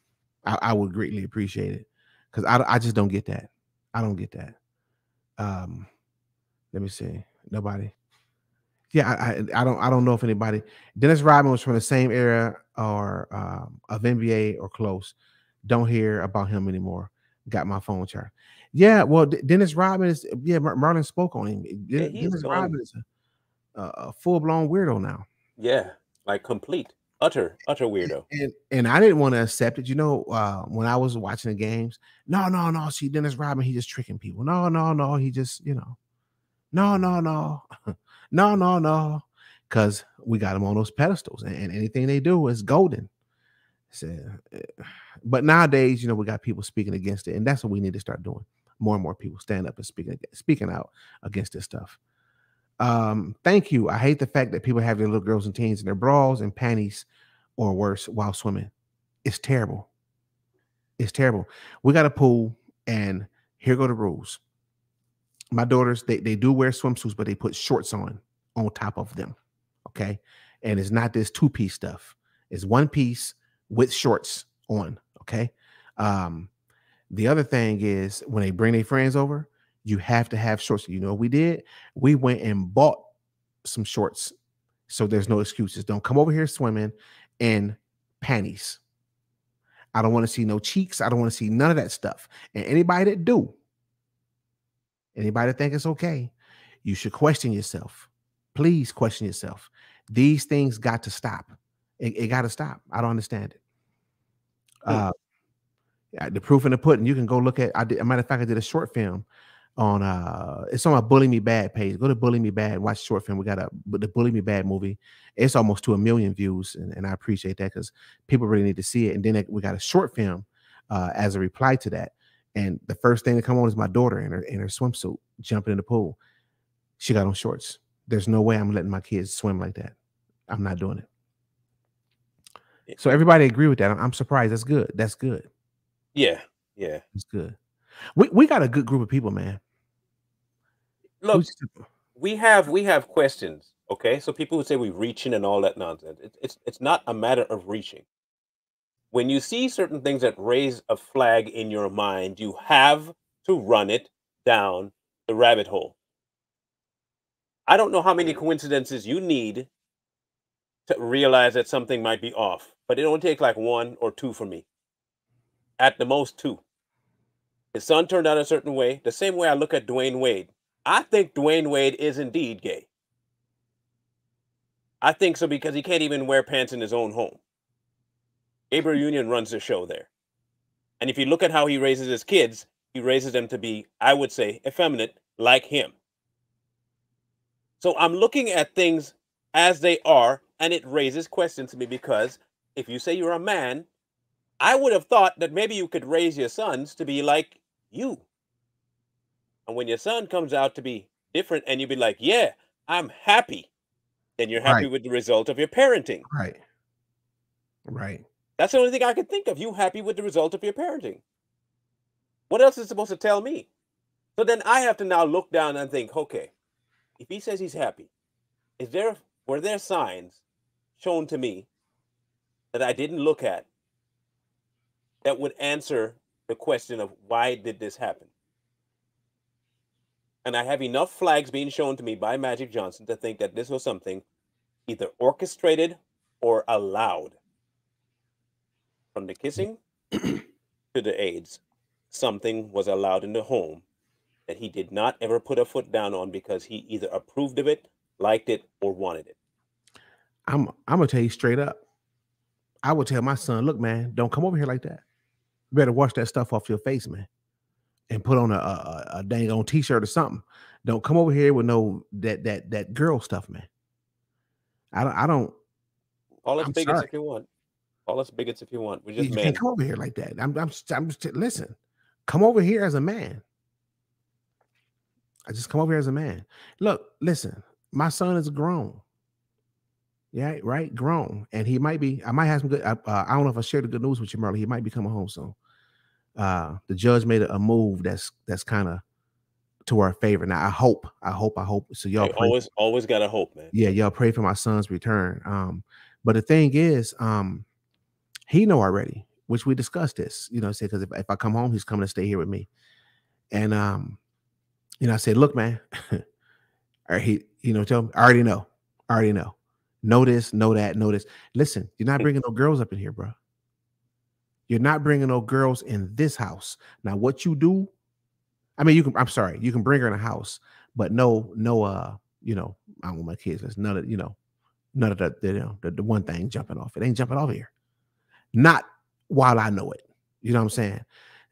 I would greatly appreciate it because I just don't get that. I don't get that. Um, let me see. Nobody. Yeah, I don't know if anybody. Dennis Rodman was from the same era or of NBA or close. Don't hear about him anymore. Got my phone charged. Yeah, well, Dennis Rodman is. Yeah, Marlon spoke on him. Yeah, he's Dennis gone. Rodman is a full blown weirdo now. Yeah, like complete, utter weirdo. And I didn't want to accept it. You know, when I was watching the games, no. See, Dennis Rodman, he just tricking people. No. He just, you know, no, no. Because we got him on those pedestals, and anything they do is golden. So, but nowadays, you know, we got people speaking against it, and that's what we need to start doing. More and more people stand up and speaking out against this stuff. Thank you. I hate the fact that people have their little girls and teens in their bras and panties or worse while swimming. It's terrible. It's terrible. We got a pool, and here go the rules. My daughters, they do wear swimsuits, but they put shorts on top of them. Okay. And it's not this two-piece stuff. It's one piece with shorts on. Okay. The other thing is when they bring their friends over, you have to have shorts. You know what we did? We went and bought some shorts. So there's no excuses. Don't come over here swimming in panties. I don't want to see no cheeks. I don't want to see none of that stuff. And anybody that think it's okay, you should question yourself. Please question yourself. These things got to stop. It got to stop. I don't understand it. The proof in the pudding. You can go look at. As a matter of fact, I did a short film on it's on my Bully Me Bad page. Go to Bully Me Bad, watch the short film. We got the Bully Me Bad movie. It's almost to 1 million views, and I appreciate that because people really need to see it. And then we got a short film as a reply to that. And the first thing to come on is my daughter in her swimsuit jumping in the pool. She got on shorts. There's no way I'm letting my kids swim like that. I'm not doing it. So everybody agree with that. I'm surprised. That's good. That's good. Yeah. It's good. We got a good group of people, man. Look, we have questions. Okay, so people who say we're reaching and all that nonsense. It's not a matter of reaching. When you see certain things that raise a flag in your mind, you have to run it down the rabbit hole. I don't know how many coincidences you need to realize that something might be off, but it only takes like 1 or 2 for me. At the most 2. His son turned out a certain way, the same way I look at Dwayne Wade. I think Dwayne Wade is indeed gay. I think so because he can't even wear pants in his own home. Gabriel Union runs the show there. And if you look at how he raises his kids, he raises them to be, I would say, effeminate like him. So I'm looking at things as they are, and it raises questions to me because if you say you're a man, I would have thought that maybe you could raise your sons to be like you. And when your son comes out to be different and you be like, yeah, I'm happy, then you're happy with the result of your parenting. Right. Right. That's the only thing I can think of. You happy with the result of your parenting. What else is it supposed to tell me? So then I have to now look down and think, okay, if he says he's happy, were there signs shown to me that I didn't look at that would answer the question of why did this happen? And I have enough flags being shown to me by Magic Johnson to think that this was something either orchestrated or allowed. From the kissing to the AIDS, something was allowed in the home that he did not ever put a foot down on because he either approved of it, liked it, or wanted it. I'm gonna tell you straight up. I would tell my son, look, man, don't come over here like that. You better wash that stuff off your face, man, and put on a dang on t-shirt or something. Don't come over here with no that girl stuff, man. I don't. Call us I'm bigots sorry. if you want. Call us bigots if you want. We're just You can't men. come over here like that. Listen. Come over here as a man. I just come over here as a man. Look, listen. My son is grown. Yeah, right, grown, and he might be. I might have some good. I don't know if I shared the good news with you, Marley. He might be coming home soon. The judge made a move that's kind of to our favor. Now, I hope. So y'all Hey, pray. always gotta hope, man. Yeah, y'all pray for my son's return. But the thing is, he know already, which we discussed this. You know, say because if I come home, he's coming to stay here with me, and I said, look, man, or he, tell him, I already know. Know this, know that, know this. Listen, you're not bringing no girls up in here, bro. You're not bringing no girls in this house. Now, what you do, I mean, I'm sorry, you can bring her in a house, but no, I don't want my kids. There's none of, none of the one thing jumping off. It ain't jumping off here. Not while I know it. You know what I'm saying?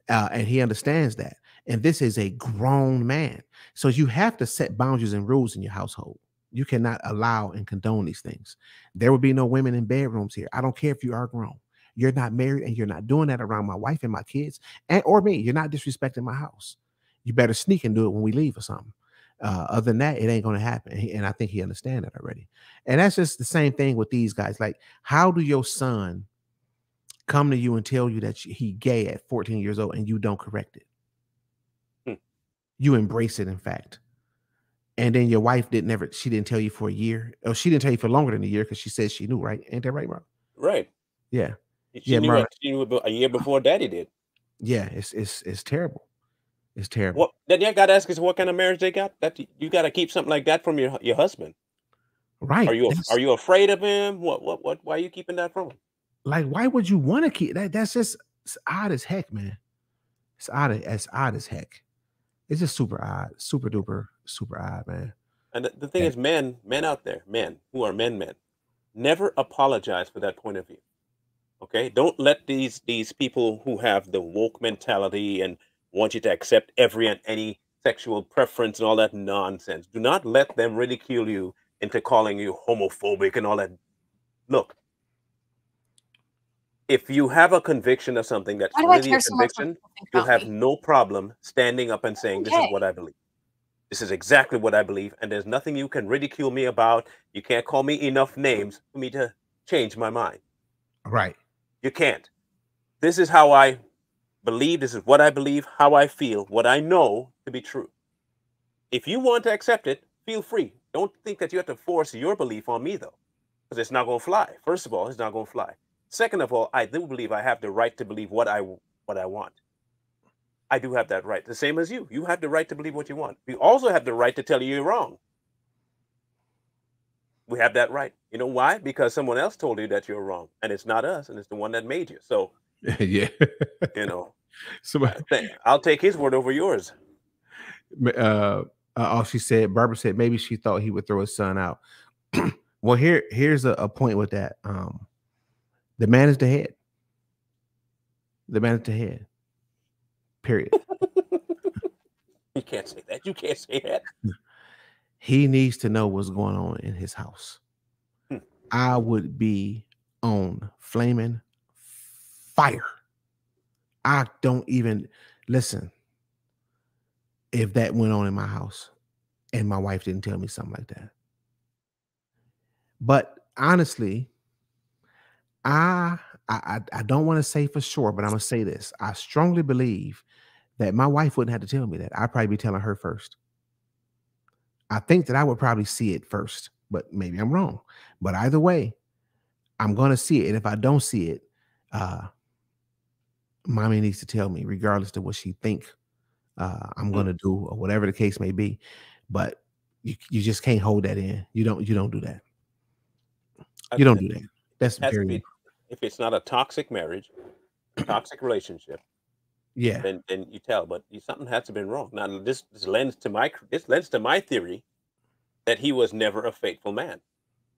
And he understands that. And this is a grown man. So you have to set boundaries and rules in your household. You cannot allow and condone these things. There will be no women in bedrooms here. I don't care if you are grown. You're not married and you're not doing that around my wife and my kids or me. You're not disrespecting my house. You better sneak and do it when we leave or something. Other than that, it ain't going to happen. And I think he understands that already. And that's just the same thing with these guys. Like, how do your son come to you and tell you that he gay at 14 years old and you don't correct it? You embrace it, in fact. And then your wife she didn't tell you for a year. Or she didn't tell you for longer than a year because she says she knew, right? Ain't that right, Mark? Right. Yeah. She knew a year before Daddy did. Yeah, it's terrible. It's terrible. Well, then you got to ask us what kind of marriage they got. That you got to keep something like that from your husband. Right. Are you afraid of him? What? Why are you keeping that from him? Like, why would you want to keep that? That's just odd as heck, man. It's odd as heck. It's just super odd, super duper, super odd, man. And the thing is, men out there, men who are men, never apologize for that point of view. Okay, don't let these people who have the woke mentality and want you to accept every and any sexual preference and all that nonsense. Do not let them ridicule you into calling you homophobic and all that. Look, if you have a conviction of something that's really a conviction, you'll have no problem standing up and saying, this is what I believe. This is exactly what I believe. And there's nothing you can ridicule me about. You can't call me enough names for me to change my mind. Right. You can't. This is how I believe. This is what I believe, how I feel, what I know to be true. If you want to accept it, feel free. Don't think that you have to force your belief on me, though, because it's not going to fly. First of all, it's not going to fly. Second of all, I do believe I have the right to believe what I want. I do have that right. The same as you. You have the right to believe what you want. We also have the right to tell you you're wrong. We have that right. You know why? Because someone else told you that you're wrong, and it's not us, and it's the one that made you. So, yeah, I'll take his word over yours. She said, Barbara said maybe she thought he would throw his son out. Well, here's a point with that. The man is the head. The man is the head. Period. You can't say that. You can't say that. He needs to know what's going on in his house. I would be on flaming fire. I don't even listen if that went on in my house and my wife didn't tell me something like that. But honestly, I don't want to say for sure, but I'm gonna say this. I strongly believe that my wife wouldn't have to tell me that. I'd probably be telling her first. I think that I would probably see it first, but maybe I'm wrong. But either way, I'm gonna see it. And if I don't see it, uh, mommy needs to tell me, regardless of what she think I'm Mm. gonna do or whatever the case may be. But you just can't hold that in. You don't do that. You don't do that. It That's has to very be, if it's not a toxic marriage, a toxic relationship, yeah. then you tell. But something has to been wrong. Now this lends to my theory that he was never a faithful man,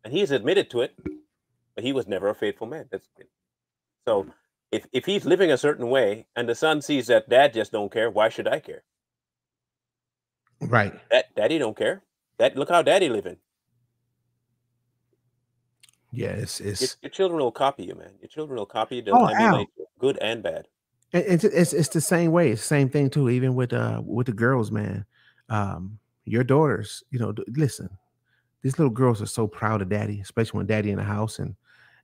and he's admitted to it. But he was never a faithful man. So. If he's living a certain way and the son sees that dad just don't care, why should I care? Right. That daddy don't care. That look how daddy living. Yeah, Your, it's your children will copy you, man. Your children will copy you. They'll oh Al. emulate you, good and bad. It's the same way. It's the same thing too, even with the girls, man. Your daughters, listen, these little girls are so proud of daddy, especially when daddy in the house and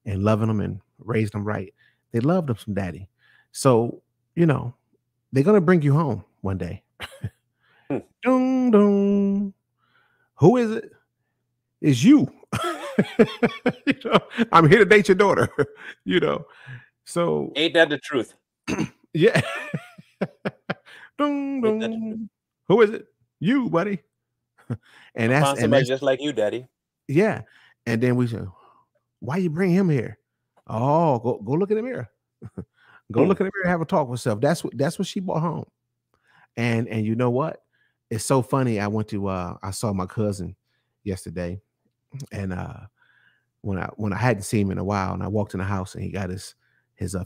loving them and raising them right. They love them some daddy. So, you know, they're gonna bring you home one day. Hmm. Dun, dun. Who is it? It's you. You know, I'm here to date your daughter, you know. So Ain't that the truth? yeah. Dun, Ain't that the truth? dun. Who is it? You, buddy. And I that's found and somebody that's just like you, daddy. yeah. And then we say, why you bring him here? Oh, go look in the mirror. Go Hmm. look in the mirror and have a talk with herself. That's what she brought home. And you know what? It's so funny. I saw my cousin yesterday, and when I hadn't seen him in a while, and I walked in the house and he got his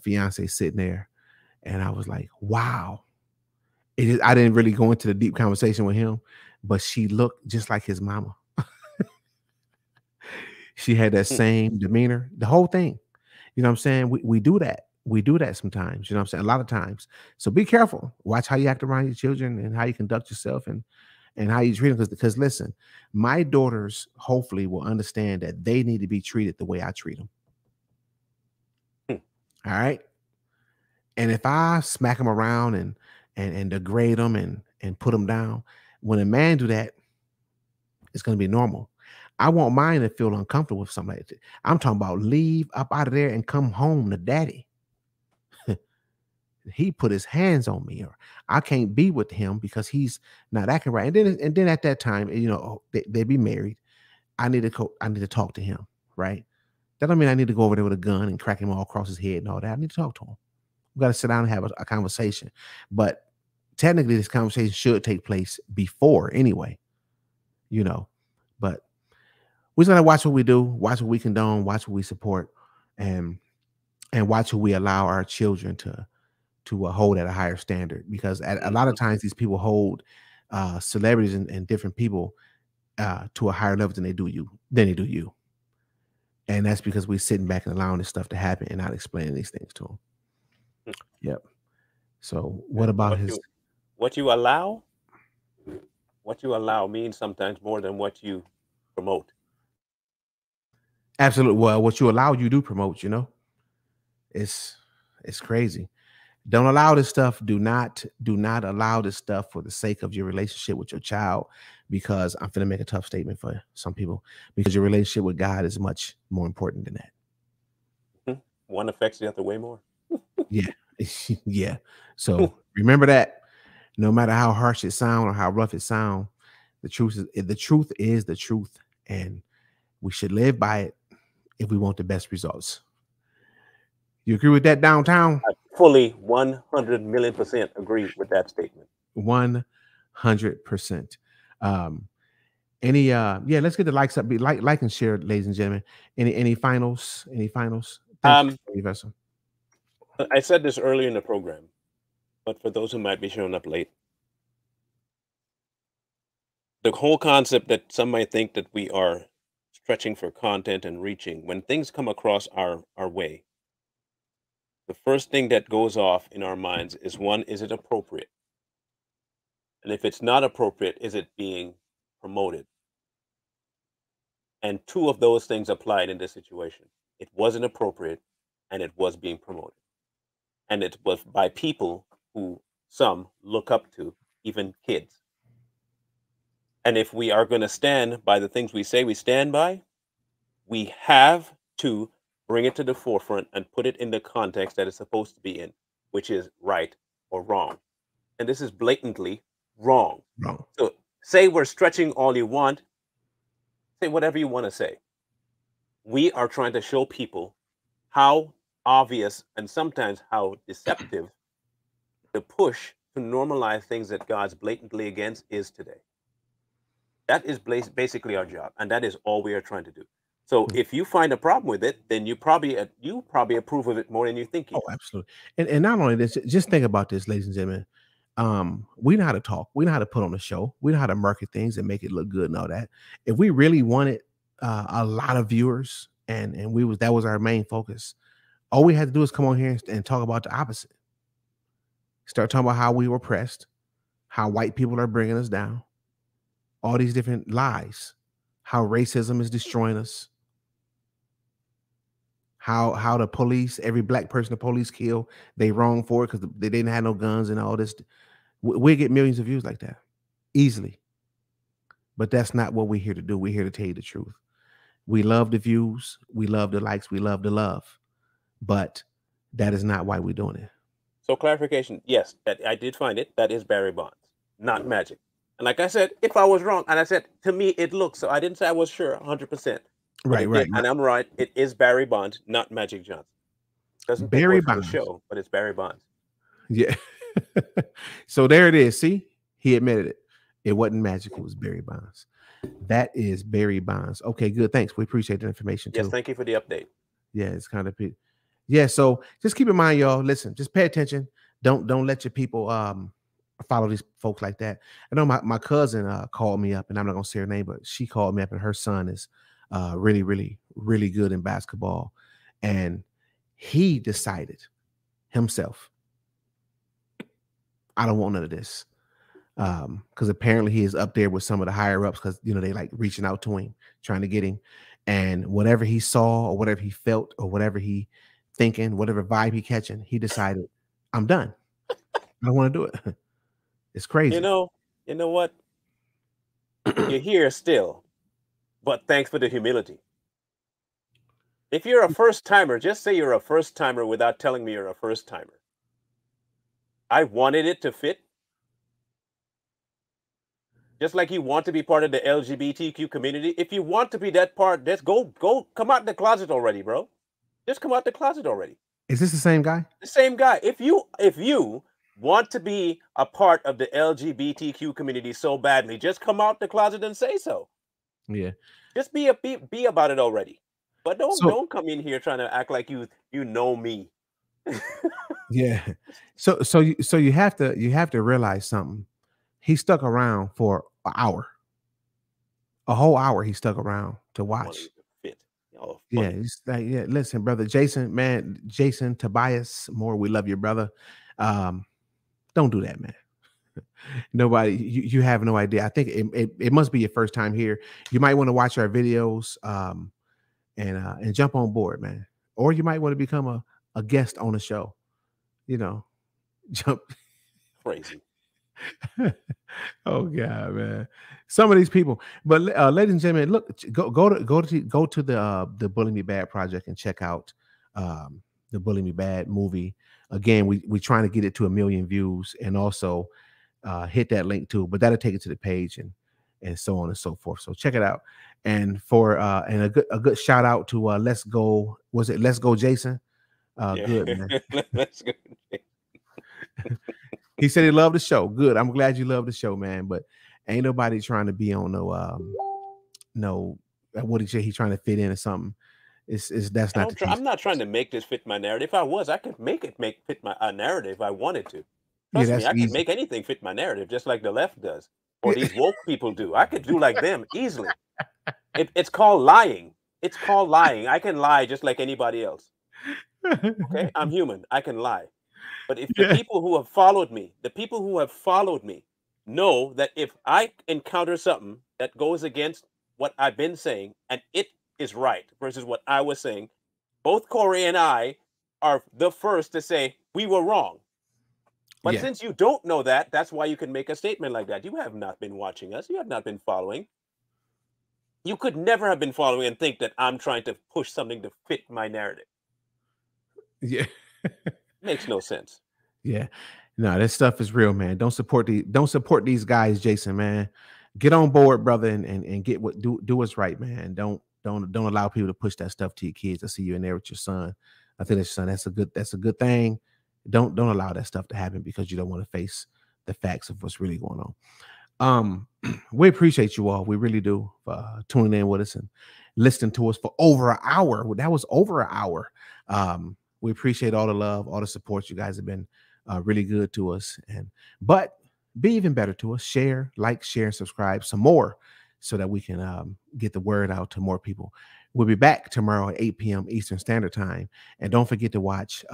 fiance sitting there, and I was like, wow. I didn't really go into the deep conversation with him, but she looked just like his mama. She had that Hmm. same demeanor, the whole thing. You know what I'm saying? We do that. We do that sometimes. You know what I'm saying? A lot of times. So be careful. Watch how you act around your children and how you conduct yourself and how you treat them. Because listen, my daughters hopefully will understand that they need to be treated the way I treat them. Hmm. All right. And if I smack them around and degrade them and put them down, when a man do that, it's going to be normal. I want mine to feel uncomfortable with something like that. I'm talking about leave up out of there and come home to daddy. He put his hands on me, or I can't be with him because he's not acting right. And then at that time, they be married. I need to talk to him, right? That don't mean I need to go over there with a gun and crack him all across his head and all that. I need to talk to him. We got to sit down and have a conversation. But technically, this conversation should take place before anyway, you know. But we just gotta watch what we do, watch what we condone, watch what we support, and watch who we allow our children to hold at a higher standard. Because a lot of Mhm. times these people hold celebrities and different people to a higher level than they do you. And that's because we're sitting back and allowing this stuff to happen and not explaining these things to them. Hmm. Yep. So what And about what his you what you allow, what you allow means sometimes more than what you promote. absolute well, what you allow you do promote, it's it's crazy. Don't allow this stuff. Do not allow this stuff for the sake of your relationship with your child, because I'm gonna make a tough statement for some people, because your relationship with God is much more important than that. Mhm. One affects the other way more. Yeah. Yeah. So remember that no matter how harsh it sound or how rough it sound, the truth is the truth, and we should live by it if we want the best results. You agree with that downtown? I fully 100 million% agree with that statement. 100%. Um, yeah, let's get the likes up. Be like and share, ladies and gentlemen. Any finals? Any finals? Thank Um, you, Professor. I said this earlier in the program, but for those who might be showing up late, the whole concept that some might think that we are stretching for content and reaching, when things come across our way, the first thing that goes off in our minds is, one, is it appropriate? And if it's not appropriate, is it being promoted? And two of those things applied in this situation. It wasn't appropriate, and it was being promoted. And it was by people who some look up to, even kids. And if we are going to stand by the things we say we stand by, we have to bring it to the forefront and put it in the context that it's supposed to be in, which is right or wrong. And this is blatantly wrong. Wrong. So say we're stretching all you want, say whatever you want to say. We are trying to show people how obvious and sometimes how deceptive the push to normalize things that God's blatantly against is today. That is basically our job, and that is all we are trying to do. So if you find a problem with it, then you probably approve of it more than you think you Oh, do. absolutely. And not only this, just think about this, ladies and gentlemen. We know how to talk. We know how to put on a show. We know how to market things and make it look good and all that. If we really wanted a lot of viewers and that was our main focus, all we had to do is come on here and talk about the opposite. Start talking about how we were oppressed, how white people are bringing us down, all these different lies, how racism is destroying us, how the police, every black person the police kill, they wrong for it because they didn't have no guns and all this. We get millions of views like that easily. But that's not what we're here to do. We're here to tell you the truth. We love the views, we love the likes, we love the love, but that is not why we're doing it. So clarification, yes, that I did find it. That is Barry Bonds, not Magic. And like I said, if I was wrong, and I said to me it looks, so I didn't say I was sure 100%. Right. And I'm right. It is Barry Bonds, not Magic Johnson. Doesn't take Barry away from the Bonds. show, but it's Barry Bonds. Yeah. So there it is. See, he admitted it. It wasn't Magic. It was Barry Bonds. That is Barry Bonds. Okay, good. Thanks. We appreciate the information too. Yes, thank you for the update. Yeah, it's kind of yeah. So just keep in mind, y'all. Listen, just pay attention. Don't let your people follow these folks like that. I know my cousin called me up, and I'm not gonna say her name, but she called me up, and her son is really, really, really good in basketball, and he decided himself, I don't want none of this. Because apparently he is up there with some of the higher ups because they like reaching out to him, trying to get him. And whatever he saw or whatever he felt or whatever he thinking, whatever vibe he catching, he decided, I'm done. I don't want to do it. It's crazy. You know what? You're here still, but thanks for the humility. If you're a first timer, just say you're a first timer without telling me you're a first timer. I wanted it to fit. Just like you want to be part of the LGBTQ community. If you want to be that part, let's go come out the closet already, bro. Just come out the closet already. Is this the same guy? The same guy. If you want to be a part of the LGBTQ community so badly, just come out the closet and say so. Yeah. Just be about it already. But don't come in here trying to act like you know me. Yeah. So you have to realize something. He stuck around for an hour. A whole hour he stuck around to watch. Yeah, it's like, yeah, listen, brother Jason Tobias Moore, we love you, brother. Don't do that, man. Nobody, you have no idea. I think it must be your first time here. You might want to watch our videos and jump on board, man. Or you might want to become a guest on the show. Jump crazy. Oh God, man! Some of these people, but ladies and gentlemen, look, go to the Bully Me Bad project and check out the Bully Me Bad movie. Again, we trying to get it to 1 million views, and also hit that link too. But that'll take it to the page and so on and so forth. So check it out. And for and a good shout out to Let's Go. Was it Let's Go Jason? Good, man. Let's go. He said he loved the show. Good. I'm glad you love the show, man. But ain't nobody trying to be on no what he said he's trying to fit in or something. That's not the case. I'm not trying to make this fit my narrative. If I was, I could make it fit my narrative if I wanted to. Trust me, I could make anything fit my narrative, just like the left does, or these woke people do. I could do like them easily. It's called lying. It's called lying. I can lie just like anybody else. Okay, I'm human. I can lie. But if the people who have followed me, know that if I encounter something that goes against what I've been saying and it is right versus what I was saying, both Corey and I are the first to say we were wrong. But Yeah. since you don't know that, that's why you can make a statement like that. You have not been watching us. You have not been following. You could never have been following and think that I'm trying to push something to fit my narrative. Yeah. Makes no sense. Yeah. No, this stuff is real, man. Don't support these guys, Jason, man. Get on board, brother, and get what do what's right, man. Don't allow people to push that stuff to your kids. I see you in there with your son. I think that's your son. That's a good thing. Don't allow that stuff to happen because you don't want to face the facts of what's really going on. We appreciate you all. We really do for tuning in with us and listening to us for over an hour. That was over an hour. We appreciate all the love, all the support. You guys have been really good to us, but be even better to us. Share, like, share, subscribe some more so that we can get the word out to more people. We'll be back tomorrow at 8 p.m. Eastern Standard Time. And don't forget to watch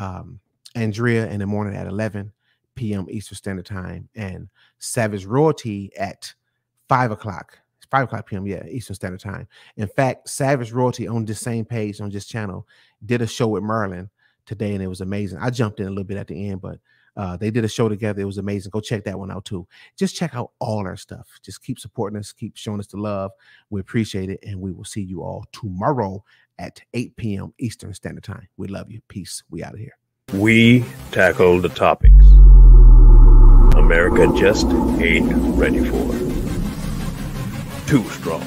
Andrea in the morning at 11 p.m. Eastern Standard Time and Savage Royalty at 5 o'clock. It's 5 o'clock p.m. Yeah, Eastern Standard Time. In fact, Savage Royalty on this same page, on this channel, did a show with Merlin today, and it was amazing. I jumped in a little bit at the end, but they did a show together. It was amazing. Go check that one out too. Just check out all our stuff. Just keep supporting us. Keep showing us the love. We appreciate it, and we will see you all tomorrow at 8 p.m. Eastern Standard Time. We love you. Peace. We out of here. We tackle the topics America just ain't ready for. Too strong.